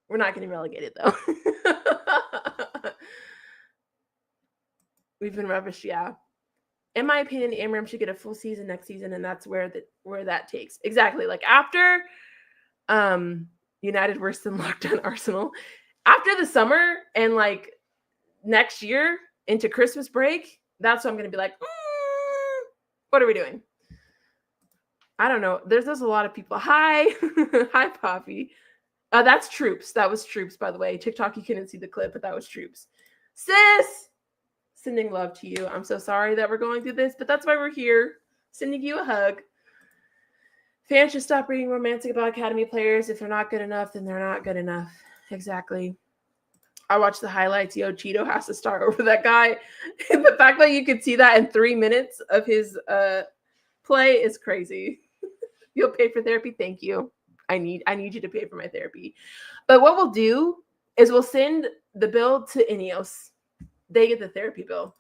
We're not getting relegated, though. We've been rubbish, yeah. In my opinion, Amorim should get a full season next season, and that's where that takes. Exactly. After United worse than lockdown Arsenal, after the summer and next year into Christmas break, that's when I'm going to be what are we doing? I don't know. There's a lot of people. Hi. Hi, Poppy. That's Troops. That was Troops, by the way. TikTok, you couldn't see the clip, but that was Troops. Sis! Sending love to you. I'm so sorry that we're going through this, but that's why we're here. Sending you a hug. Fans should stop being romantic about academy players. If they're not good enough, then they're not good enough. Exactly. I watched the highlights. Yo, Cheeto has to start over that guy. And the fact that you could see that in 3 minutes of his play is crazy. You'll pay for therapy? Thank you. I need you to pay for my therapy. But what we'll do is we'll send the bill to Ineos. They get the therapy bill.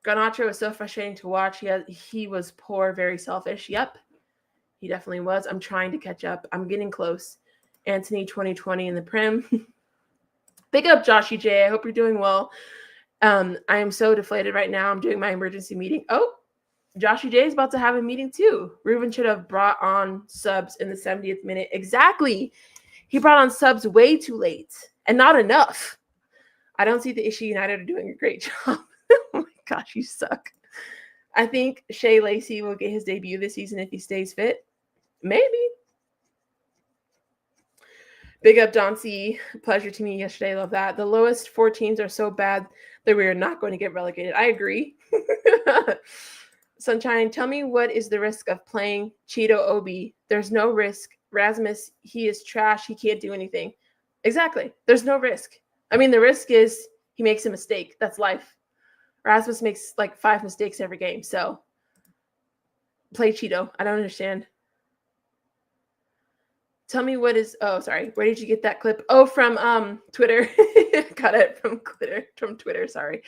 Garnacho was so frustrating to watch. He was poor, very selfish. Yep, he definitely was. I'm trying to catch up. I'm getting close. Anthony 2020 in the Prem. Big up, Joshy J. I hope you're doing well. I am so deflated right now. I'm doing my emergency meeting. Oh, Joshy J is about to have a meeting too. Ruben should have brought on subs in the 70th minute. Exactly. He brought on subs way too late and not enough. I don't see the issue. United are doing a great job. Oh my gosh, you suck. I think Shea Lacey will get his debut this season if he stays fit. Maybe. Big up Dauncey. Pleasure to me yesterday. Love that. The lowest 4 teams are so bad that we are not going to get relegated. I agree. Sunshine, tell me what is the risk of playing Cheeto Obi? There's no risk. Rasmus, he is trash. He can't do anything. Exactly. There's no risk. I mean, the risk is he makes a mistake. That's life. Rasmus makes like 5 mistakes every game. So play Cheeto. I don't understand. Tell me what is, oh, sorry. Where did you get that clip? Oh, from Twitter. Got it from Twitter. Sorry.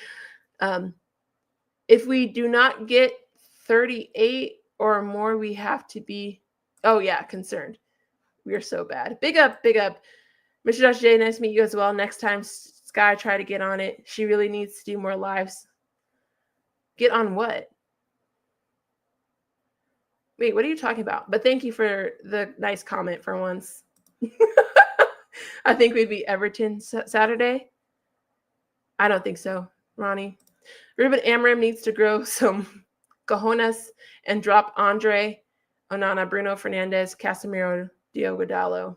If we do not get 38 or more, we have to be, oh yeah, concerned. We are so bad. Big up. Mr. Josh J, nice to meet you as well. Next time, Sky, try to get on it. She really needs to do more lives. Get on what? Wait, what are you talking about? But thank you for the nice comment for once. I think we'd be Everton Saturday. I don't think so, Ronnie. Ruben Amorim needs to grow some cojones and drop Andre, Onana, Bruno Fernandes, Casemiro, Diogo Dallo.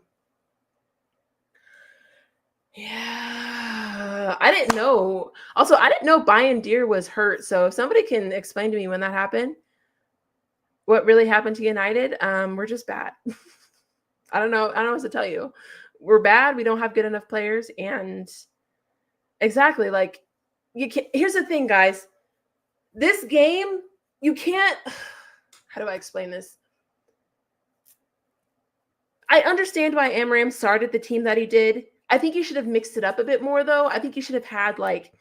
Yeah, I didn't know. Also, I didn't know Bayern Deer was hurt. So if somebody can explain to me when that happened, what really happened to United, we're just bad. I don't know what to tell you. We're bad. We don't have good enough players. And exactly, like, you can't. Here's the thing, guys. This game, you can't. How do I explain this? I understand why Amorim started the team that he did. I think he should have mixed it up a bit more, though. I think he should have had, like,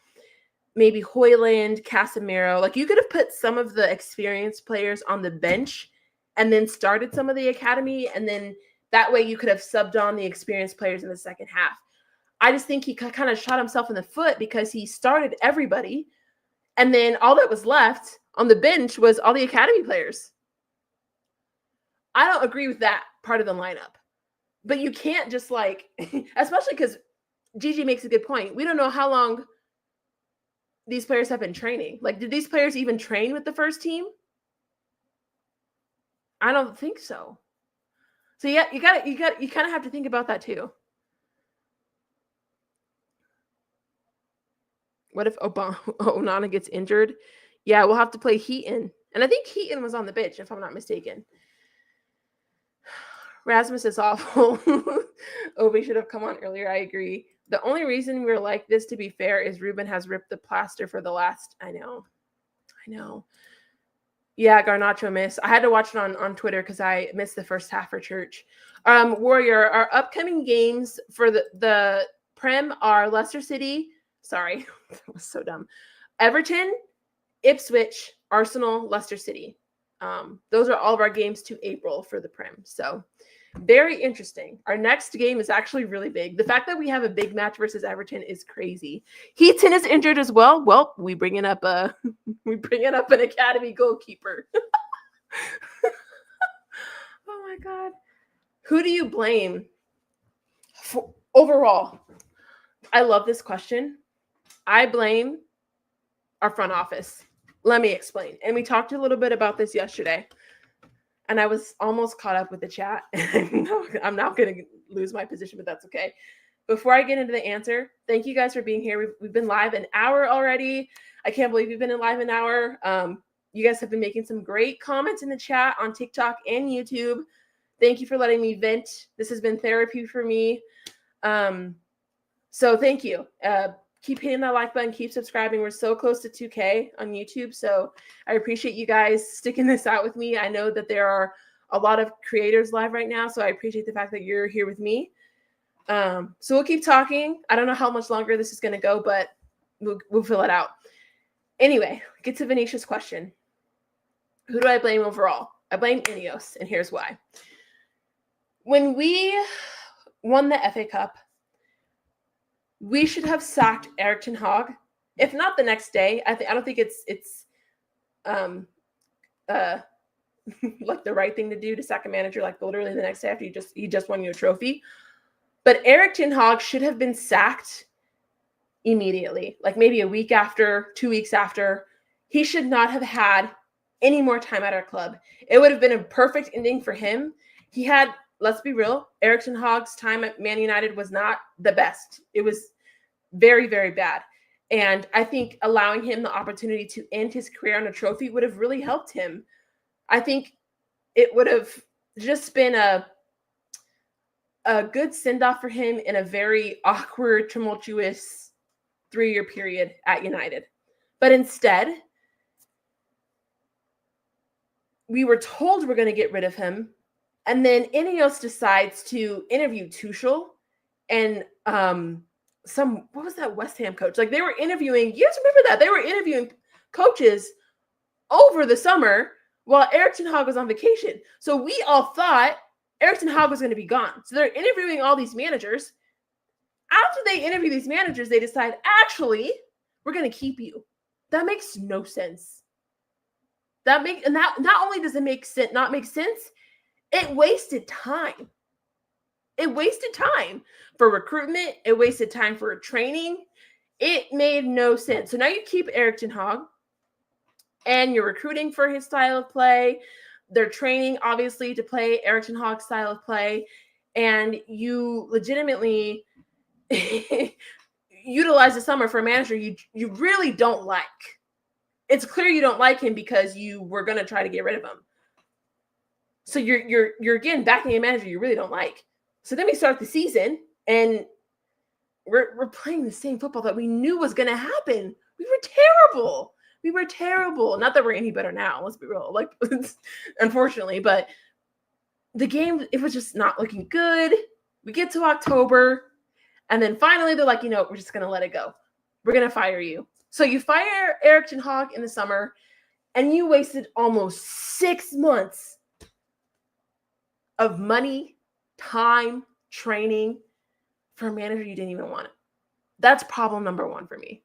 maybe Højlund, Casemiro. Like, you could have put some of the experienced players on the bench and then started some of the academy, and then that way you could have subbed on the experienced players in the second half. I just think he kind of shot himself in the foot because he started everybody, and then all that was left on the bench was all the academy players. I don't agree with that part of the lineup. But you can't just, like, especially because Gigi makes a good point. We don't know how long these players have been training. Like, did these players even train with the first team? I don't think so. So yeah, you kind of have to think about that too. What if Onana gets injured? Yeah, we'll have to play Heaton. And I think Heaton was on the bench, if I'm not mistaken. Rasmus is awful. Obi should have come on earlier. I agree. The only reason we're like this, to be fair, is Ruben has ripped the plaster for the last. I know. Yeah, Garnacho missed. I had to watch it on Twitter because I missed the first half for church. Warrior, our upcoming games for the Prem are Leicester City. Sorry, that was so dumb. Everton, Ipswich, Arsenal, Leicester City. Those are all of our games to April for the Prem. So very interesting. Our next game is actually really big. The fact that we have a big match versus Everton is crazy. Heaton is injured as well. Well, we bringing up an academy goalkeeper. Oh my God. Who do you blame for overall? I love this question. I blame our front office. Let me explain. And we talked a little bit about this yesterday. And I was almost caught up with the chat. I'm not going to lose my position, but that's okay. Before I get into the answer, thank you guys for being here. We've been live an hour already. I can't believe we've been live an hour. You guys have been making some great comments in the chat on TikTok and YouTube. Thank you for letting me vent. This has been therapy for me. So thank you. Keep hitting that like button. Keep subscribing. We're so close to 2K on YouTube. So I appreciate you guys sticking this out with me. I know that there are a lot of creators live right now. So I appreciate the fact that you're here with me. So we'll keep talking. I don't know how much longer this is going to go, but we'll fill it out. Anyway, get to Venetia's question. Who do I blame overall? I blame Ineos, and here's why. When we won the FA Cup, we should have sacked Erik ten Hag, if not the next day. I don't think it's like the right thing to do to sack a manager like literally the next day after he just won you a trophy. But Erik ten Hag should have been sacked immediately, like maybe a week after, 2 weeks after. He should not have had any more time at our club. It would have been a perfect ending for him. He had let's be real, Erik ten Hag's time at Man United was not the best. It was very, very bad. And I think allowing him the opportunity to end his career on a trophy would have really helped him. I think it would have just been a good send-off for him in a very awkward, tumultuous 3-year period at United. But instead, we were told we're going to get rid of him. And then Ineos decides to interview Tuchel and what was that West Ham coach? Like, they were interviewing, you have to remember that. They were interviewing coaches over the summer while Erik ten Hag was on vacation. So we all thought Erik ten Hag was going to be gone. So they're interviewing all these managers. After they interview these managers, they decide, actually, we're going to keep you. That makes no sense. Not only does it not make sense, it wasted time. It wasted time for recruitment. It wasted time for training. It made no sense. So now you keep Erik ten Hag, and you're recruiting for his style of play. They're training, obviously, to play Erik ten Hag's style of play, and you legitimately utilize the summer for a manager you really don't like. It's clear you don't like him because you were going to try to get rid of him. So you're again backing a manager you really don't like. So then we start the season, and we're playing the same football that we knew was going to happen. We were terrible. Not that we're any better now. Let's be real. Like, unfortunately, but the game, it was just not looking good. We get to October, and then finally they're like, we're just going to let it go. We're going to fire you. So you fire Erik ten Hag in the summer, and you wasted almost 6 months of money, time, training for a manager you didn't even want. That's problem number one for me.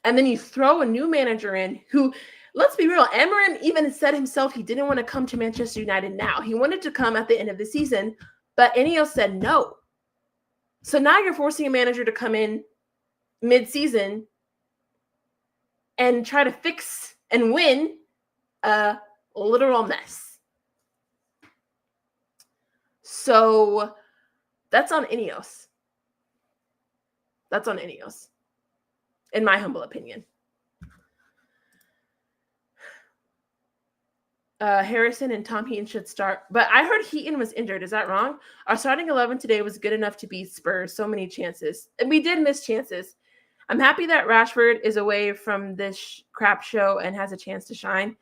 And then you throw a new manager in who, let's be real, Amorim even said himself he didn't want to come to Manchester United now. He wanted to come at the end of the season, but Ineos said no. So now you're forcing a manager to come in mid-season and try to fix and win a literal mess. So that's on Ineos. In my humble opinion. Harrison and Tom Heaton should start. But I heard Heaton was injured. Is that wrong? Our starting 11 today was good enough to beat Spurs. So many chances. And we did miss chances. I'm happy that Rashford is away from this crap show and has a chance to shine.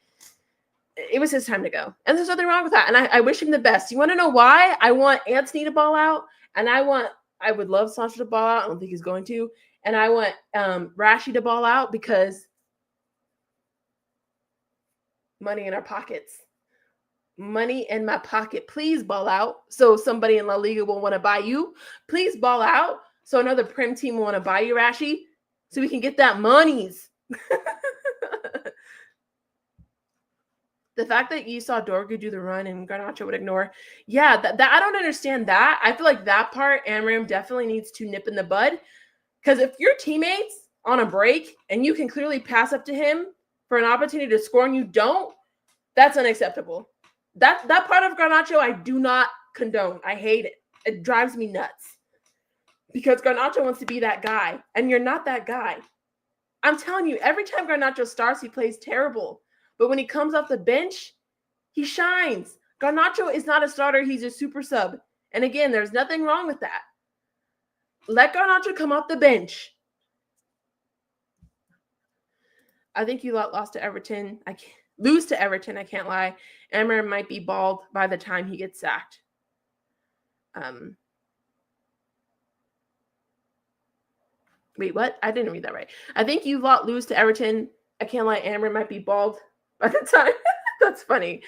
It was his time to go. And there's nothing wrong with that. And I wish him the best. You want to know why? I want Anthony to ball out. And I would love Sancho to ball out. I don't think he's going to. And I want Rashi to ball out because money in our pockets. Money in my pocket. Please ball out so somebody in La Liga will want to buy you. Please ball out so another Prem team will want to buy you, Rashi, so we can get that monies. The fact that you saw Dorgu do the run and Garnacho would ignore. Yeah, that I don't understand that. I feel like that part Amorim definitely needs to nip in the bud. Because if your teammate's on a break and you can clearly pass up to him for an opportunity to score and you don't, that's unacceptable. That part of Garnacho I do not condone. I hate it. It drives me nuts. Because Garnacho wants to be that guy, and you're not that guy. I'm telling you, every time Garnacho starts, he plays terrible. But when he comes off the bench, he shines. Garnacho is not a starter. He's a super sub. And again, there's nothing wrong with that. Let Garnacho come off the bench. I think you lost to Everton. Lose to Everton, I can't lie. Amorim might be bald by the time he gets sacked. Wait, what? I didn't read that right. I think you lose to Everton. I can't lie. Amorim might be bald by the time. That's funny.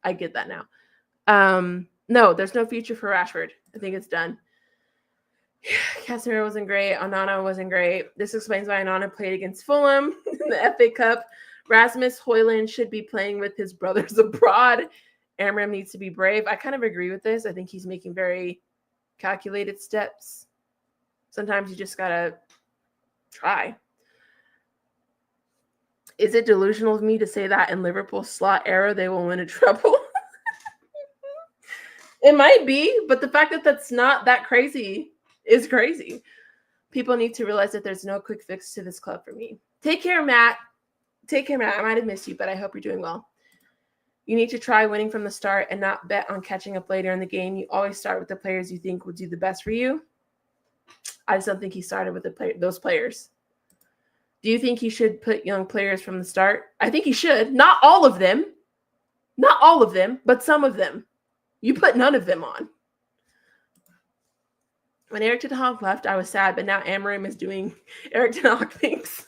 I get that now. No, there's no future for Rashford. I think it's done. Casemiro wasn't great. Onana wasn't great. This explains why Onana played against Fulham in the FA Cup. Rasmus Højlund should be playing with his brothers abroad. Amorim needs to be brave. I kind of agree with this. I think he's making very calculated steps. Sometimes you just got to try. Is it delusional of me to say that in Liverpool's slot era they will win a treble? It might be, but the fact that that's not that crazy is crazy. People need to realize that there's no quick fix to this club for me. Take care, Matt. Take care, Matt. I might have missed you, but I hope you're doing well. You need to try winning from the start and not bet on catching up later in the game. You always start with the players you think will do the best for you. I just don't think he started with those players. Do you think he should put young players from the start? I think he should. Not all of them. Not all of them, but some of them. You put none of them on. When Eric Ten Hag left, I was sad, but now Amorim is doing Eric Ten Hag things.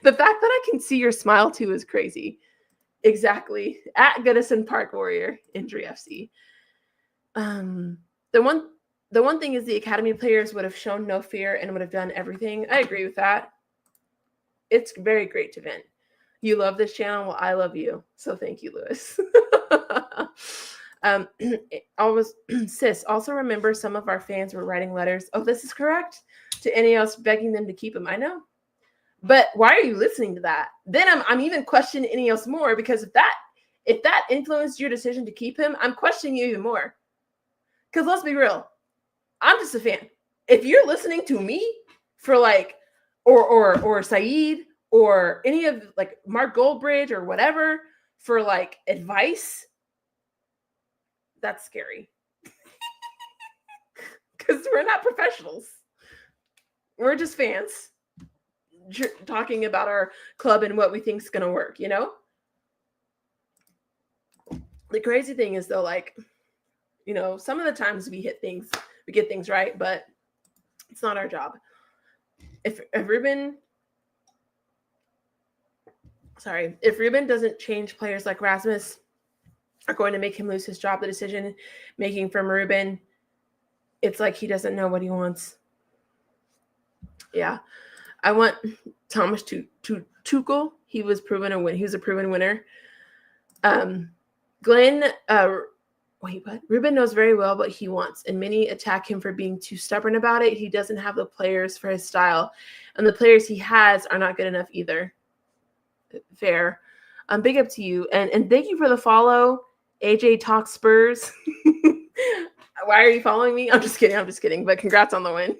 The fact that I can see your smile too is crazy. Exactly. At Goodison Park Warrior, Injury FC. The one thing is the academy players would have shown no fear and would have done everything. I agree with that. It's very great to vent. You love this channel. Well, I love you. So thank you, Lewis. Always, sis, also remember some of our fans were writing letters. Oh, this is correct. To Ineos begging them to keep him. I know. But why are you listening to that? Then I'm even questioning Ineos more, because if that influenced your decision to keep him, I'm questioning you even more. Because let's be real, I'm just a fan. If you're listening to me for like, or Saeed or any of like Mark Goldbridge or whatever for like advice, that's scary. Because we're not professionals. We're just fans talking about our club and what we think is going to work, you know? The crazy thing is though, like, you know, some of the times we get things right, but it's not our job. If Ruben doesn't change, players like Rasmus are going to make him lose his job. The decision making from Ruben, it's like he doesn't know what he wants. Yeah. I want Thomas Tuchel. He was a proven winner. Glenn, Ruben knows very well what he wants, and many attack him for being too stubborn about it. He doesn't have the players for his style, and the players he has are not good enough either. Fair. Big up to you, and thank you for the follow. AJ Talk Spurs. Why are you following me? I'm just kidding. But congrats on the win.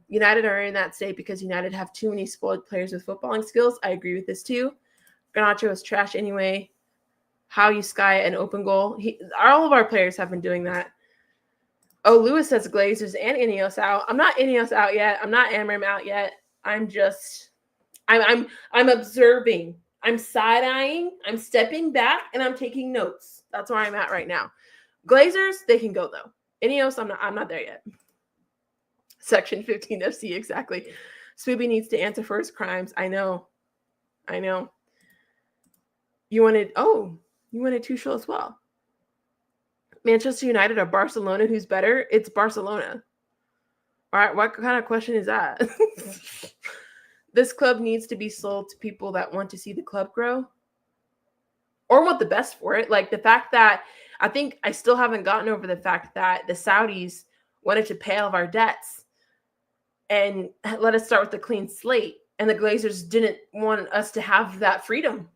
United are in that state because United have too many spoiled players with footballing skills. I agree with this too. Garnacho is trash anyway. How you sky an open goal. All of our players have been doing that. Oh, Lewis says Glazers and Ineos out. I'm not Ineos out yet. I'm not Amorim out yet. I'm observing. I'm side-eyeing. I'm stepping back and I'm taking notes. That's where I'm at right now. Glazers, they can go though. Ineos, I'm not there yet. Section 15 FC, exactly. Swooby needs to answer for his crimes. I know. You wanted Tuchel as well. Manchester United or Barcelona, who's better? It's Barcelona. All right, what kind of question is that? This club needs to be sold to people that want to see the club grow or want the best for it. Like the fact that I think I still haven't gotten over the fact that the Saudis wanted to pay all of our debts and let us start with a clean slate. And the Glazers didn't want us to have that freedom.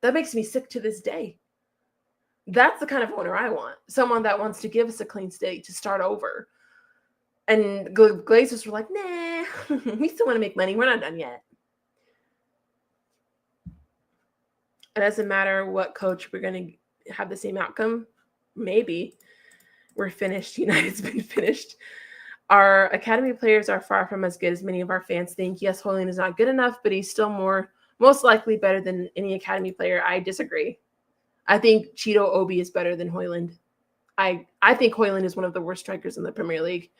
That makes me sick to this day. That's the kind of owner I want. Someone that wants to give us a clean slate to start over. And Glazers were like, nah, we still want to make money. We're not done yet. It doesn't matter what coach, we're going to have the same outcome. Maybe. We're finished. United's been finished. Our academy players are far from as good as many of our fans think. Yes, Hoyland is not good enough, but he's still most likely better than any academy player. I disagree. I think Cheeto Obi is better than Hoyland. I think Hoyland is one of the worst strikers in the Premier League.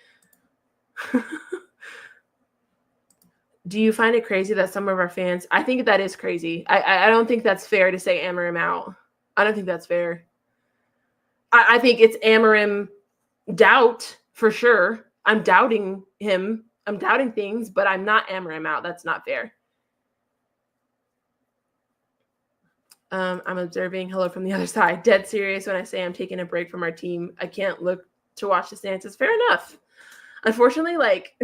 Do you find it crazy that some of our fans... I think that is crazy. I don't think that's fair to say Amorim out. I don't think that's fair. I think it's Amorim doubt for sure. I'm doubting him. I'm doubting things, but I'm not Amorim out. That's not fair. I'm observing. Hello from the other side. Dead serious when I say I'm taking a break from our team. I can't look to watch the stances. Fair enough. Unfortunately, like...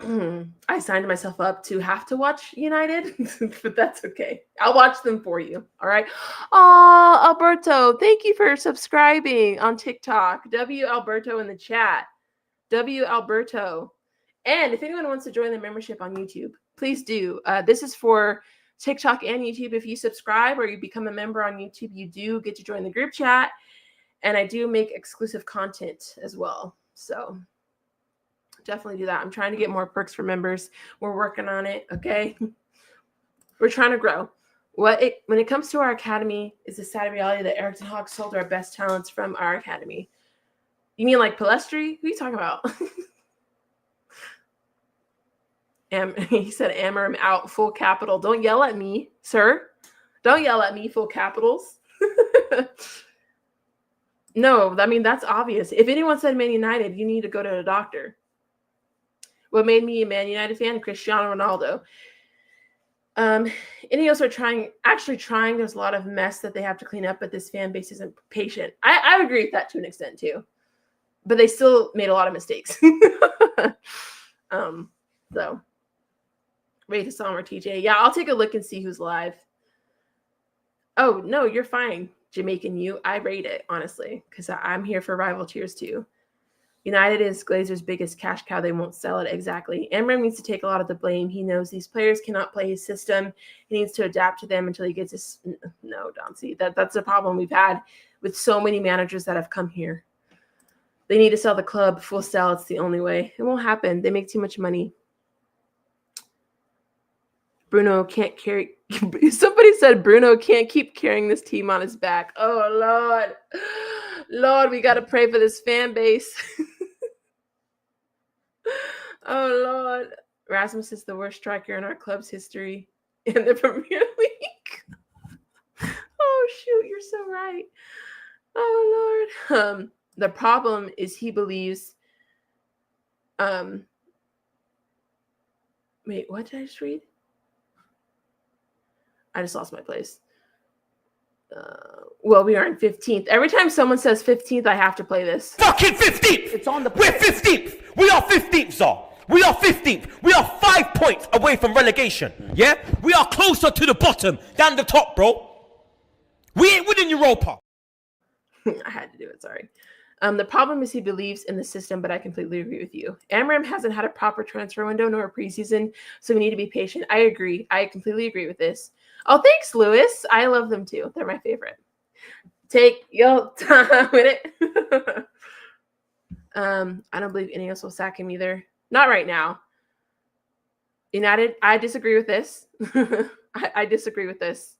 I signed myself up to have to watch United, but that's okay. I'll watch them for you. All right. Oh, Alberto, thank you for subscribing on TikTok. W Alberto in the chat. W Alberto. And if anyone wants to join the membership on YouTube, please do. This is for TikTok and YouTube. If you subscribe or you become a member on YouTube, you do get to join the group chat. And I do make exclusive content as well. So definitely do that. I'm trying to get more perks for members. We're working on it, okay? We're trying to grow. When it comes to our academy, is the sad reality that Eric Ten Hag sold our best talents from our academy. You mean like Palestri? Who are you talking about? He said Amorim out, full capital. Don't yell at me, sir. Don't yell at me, full capitals. No, I mean, that's obvious. If anyone said Man United, you need to go to the doctor. What made me a Man United fan? Cristiano Ronaldo. Ineos are actually trying. There's a lot of mess that they have to clean up, but this fan base isn't patient. I agree with that to an extent too. But they still made a lot of mistakes. So ready to Summer TJ. Yeah, I'll take a look and see who's live. Oh, no, you're fine, Jamaican you. I rate it, honestly, because I'm here for rival tiers too. United is Glazer's biggest cash cow. They won't sell it. Exactly. Amorim needs to take a lot of the blame. He knows these players cannot play his system. He needs to adapt to them until he gets his... No, Dauncey. That's a problem we've had with so many managers that have come here. They need to sell the club. Full sell. It's the only way. It won't happen. They make too much money. Bruno can't carry... Somebody said Bruno can't keep carrying this team on his back. Oh, Lord. Lord, we got to pray for this fan base. Oh, Lord. Rasmus is the worst striker in our club's history in the Premier League. Oh, shoot. You're so right. Oh, Lord. The problem is he believes... Wait, what did I just read? I just lost my place. Well, we are in 15th. Every time someone says 15th, I have to play this. Fucking 15th! It's on the... We're 15th! We are 15th, Zar! We are 15th! We are 5 points away from relegation, yeah? We are closer to the bottom than the top, bro. We ain't winning Europa. I had to do it, sorry. The problem is he believes in the system, but I completely agree with you. Amorim hasn't had a proper transfer window nor a preseason, so we need to be patient. I agree. I completely agree with this. Oh, thanks, Lewis. I love them too. They're my favorite. Take your time with it. I don't believe Ineos will sack him either. Not right now. United, I disagree with this. I disagree with this.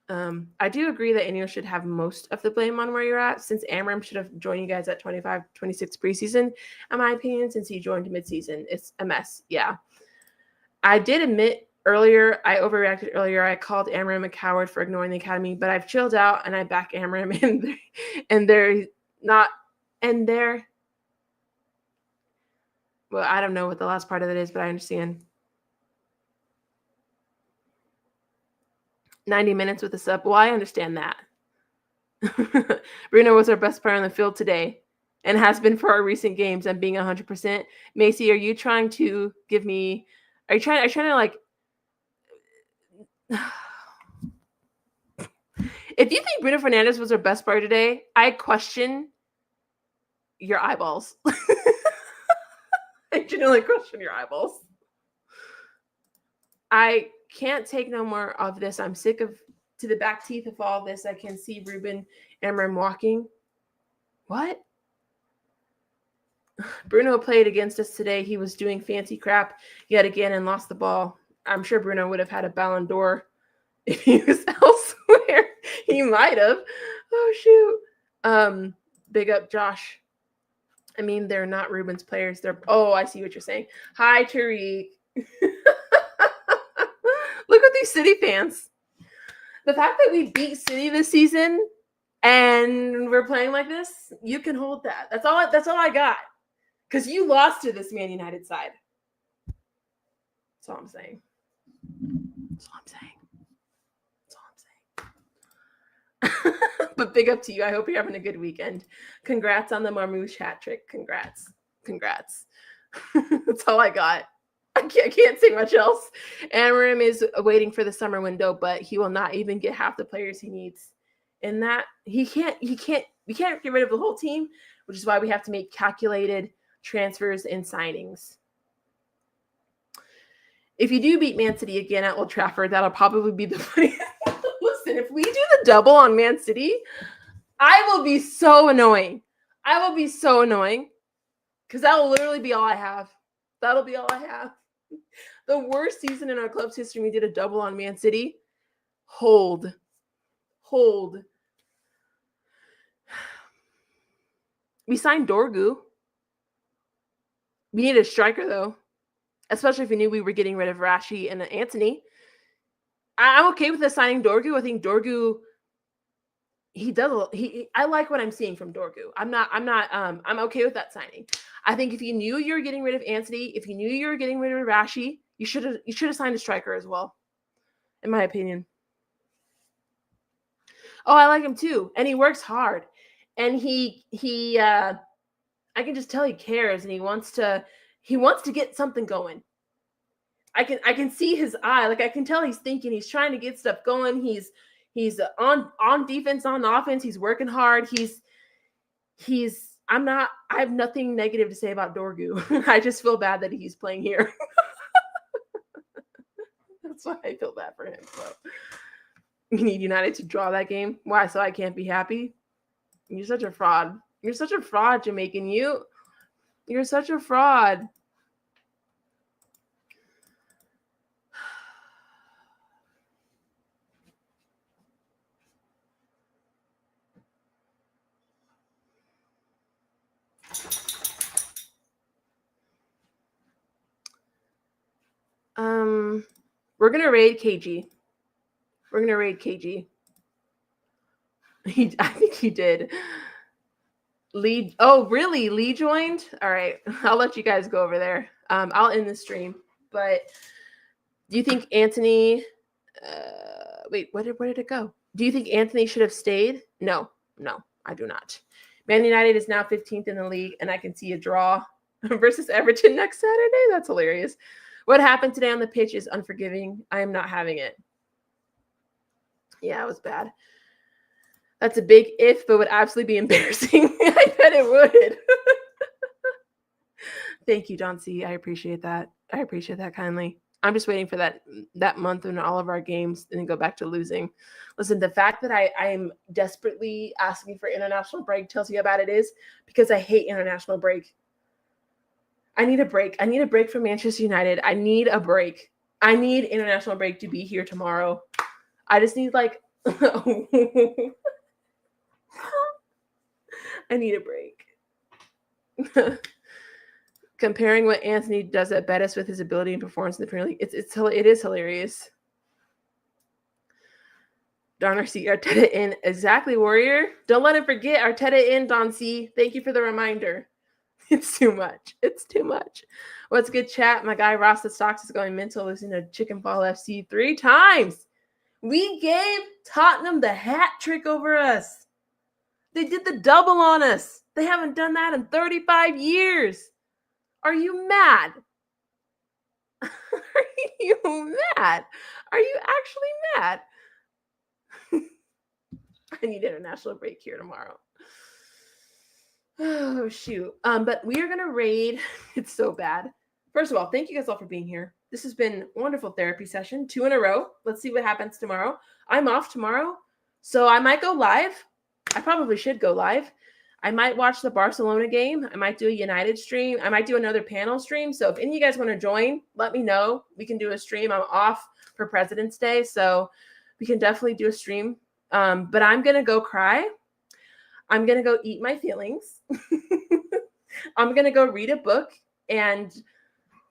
I do agree that Ineos should have most of the blame on where you're at, since Amorim should have joined you guys at 25, 26 preseason. In my opinion, since he joined midseason, it's a mess. Yeah. I did admit earlier, I overreacted earlier. I called Amorim a coward for ignoring the academy, but I've chilled out and I back Amorim and they're not, and they're, well, I don't know what the last part of it is, but I understand. 90 minutes with a sub. Well, I understand that. Bruno was our best player on the field today and has been for our recent games. I'm being 100%. Macy, are you trying to give me, are you trying to like, if you think Bruno Fernandes was our best player today, I question your eyeballs. I genuinely question your eyeballs. I can't take no more of this. I'm sick of to the back teeth of all this. I can see Ruben Amorim walking. What? Bruno played against us today. He was doing fancy crap yet again and lost the ball. I'm sure Bruno would have had a Ballon d'Or if he was elsewhere. He might have. Oh, shoot. Big up Josh. I mean, they're not Ruben's players. They're... Oh, I see what you're saying. Hi, Tariq. Look at these City fans. The fact that we beat City this season and we're playing like this, you can hold that. That's all I got. Because you lost to this Man United side. That's all I'm saying. That's all I'm saying. That's all I'm saying. But big up to you. I hope you're having a good weekend. Congrats on the Marmouche hat trick. Congrats. That's all I got. I can't say much else. Amorim is waiting for the summer window, but he will not even get half the players he needs. And that we can't get rid of the whole team, which is why we have to make calculated transfers and signings. If you do beat Man City again at Old Trafford, that'll probably be the funny. Listen, if we do the double on Man City, I will be so annoying. Because that will literally be all I have. That'll be all I have. The worst season in our club's history, we did a double on Man City. Hold. We signed Dorgu. We need a striker, though. Especially if we knew we were getting rid of Rashi and Anthony. I'm okay with us signing Dorgu. I think Dorgu, I like what I'm seeing from Dorgu. I'm okay with that signing. I think if you knew you were getting rid of Anthony, if you knew you were getting rid of Rashi, you should have signed a striker as well, in my opinion. Oh, I like him too. And he works hard. And I can just tell he cares and he wants to get something going. I can see his eye. Like I can tell he's thinking, he's trying to get stuff going. He's on defense, on offense. He's working hard. I have nothing negative to say about Dorgu. I just feel bad that he's playing here. That's why I feel bad for him. So you need United to draw that game. Why? So I can't be happy? You're such a fraud. You're such a fraud, Jamaican. You're such a fraud. We're gonna raid KG. I think he did. Lee. Oh, really? Lee joined? All right. I'll let you guys go over there. I'll end the stream. But do you think Anthony? Wait. Where did it go? Do you think Anthony should have stayed? No, I do not. Man United is now 15th in the league, and I can see a draw versus Everton next Saturday. That's hilarious. What happened today on the pitch is unforgiving. I am not having it. Yeah, it was bad. That's a big if, but would absolutely be embarrassing. I bet it would. Thank you, John C. I appreciate that. I appreciate that kindly. I'm just waiting for that month in all of our games and then go back to losing. Listen, the fact that I am desperately asking for international break tells you how bad it is because I hate international break. I need a break. I need a break from Manchester United. I need a break. I need international break to be here tomorrow. I just need I need a break. Comparing what Anthony does at Betis with his ability and performance in the Premier League, it is hilarious. Don C. Arteta in. Exactly, Warrior. Don't let him forget Arteta in, Don C. Thank you for the reminder. It's too much. What's good, chat? My guy Rasta Stocks is going mental listening to Chicken Ball FC 3 times. We gave Tottenham the hat trick over us. They did the double on us. They haven't done that in 35 years. Are you mad? Are you mad? Are you actually mad? I need international break here tomorrow. Oh, shoot. But we are going to raid. It's so bad. First of all, thank you guys all for being here. This has been a wonderful therapy session. 2 in a row. Let's see what happens tomorrow. I'm off tomorrow, so I might go live. I probably should go live. I might watch the Barcelona game. I might do a United stream. I might do another panel stream. So if any of you guys want to join, let me know. We can do a stream. I'm off for President's Day, so we can definitely do a stream. But I'm going to go cry. I'm going to go eat my feelings. I'm going to go read a book and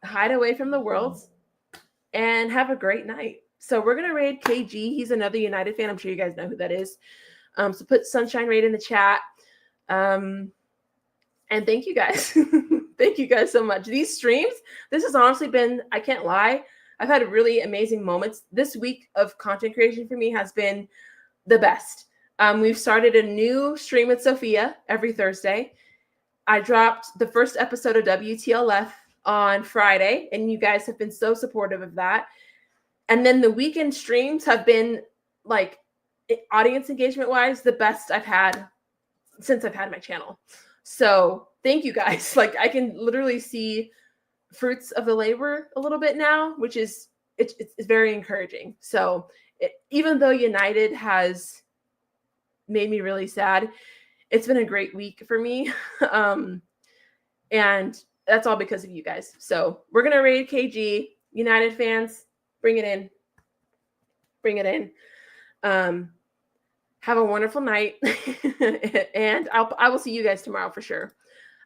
hide away from the world and have a great night. So we're going to raid KG. He's another United fan. I'm sure you guys know who that is. So put Sunshine Raid in the chat. And thank you guys. Thank you guys so much. These streams, this has honestly been, I can't lie, I've had really amazing moments. This week of content creation for me has been the best. We've started a new stream with Sophia every Thursday. I dropped the first episode of WTLF on Friday, and you guys have been so supportive of that. And then the weekend streams have been, like, audience engagement wise, the best I've had since I've had my channel. So thank you guys. Like, I can literally see fruits of the labor a little bit now, which is it's very encouraging. So even though United has made me really sad, it's been a great week for me. And that's all because of you guys. So we're going to raid KG. United fans, bring it in. Bring it in. Have a wonderful night. And I will see you guys tomorrow for sure.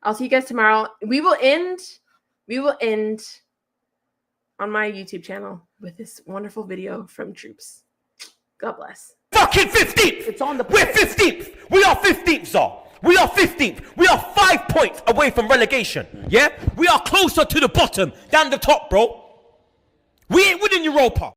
I'll see you guys tomorrow. We will end on my YouTube channel with this wonderful video from Troops. God bless. Fucking 15th! It's on the We're 15th! We are 15th, sir! We are 15th! We are 5 points away from relegation, yeah? We are closer to the bottom than the top, bro. We ain't winning Europa.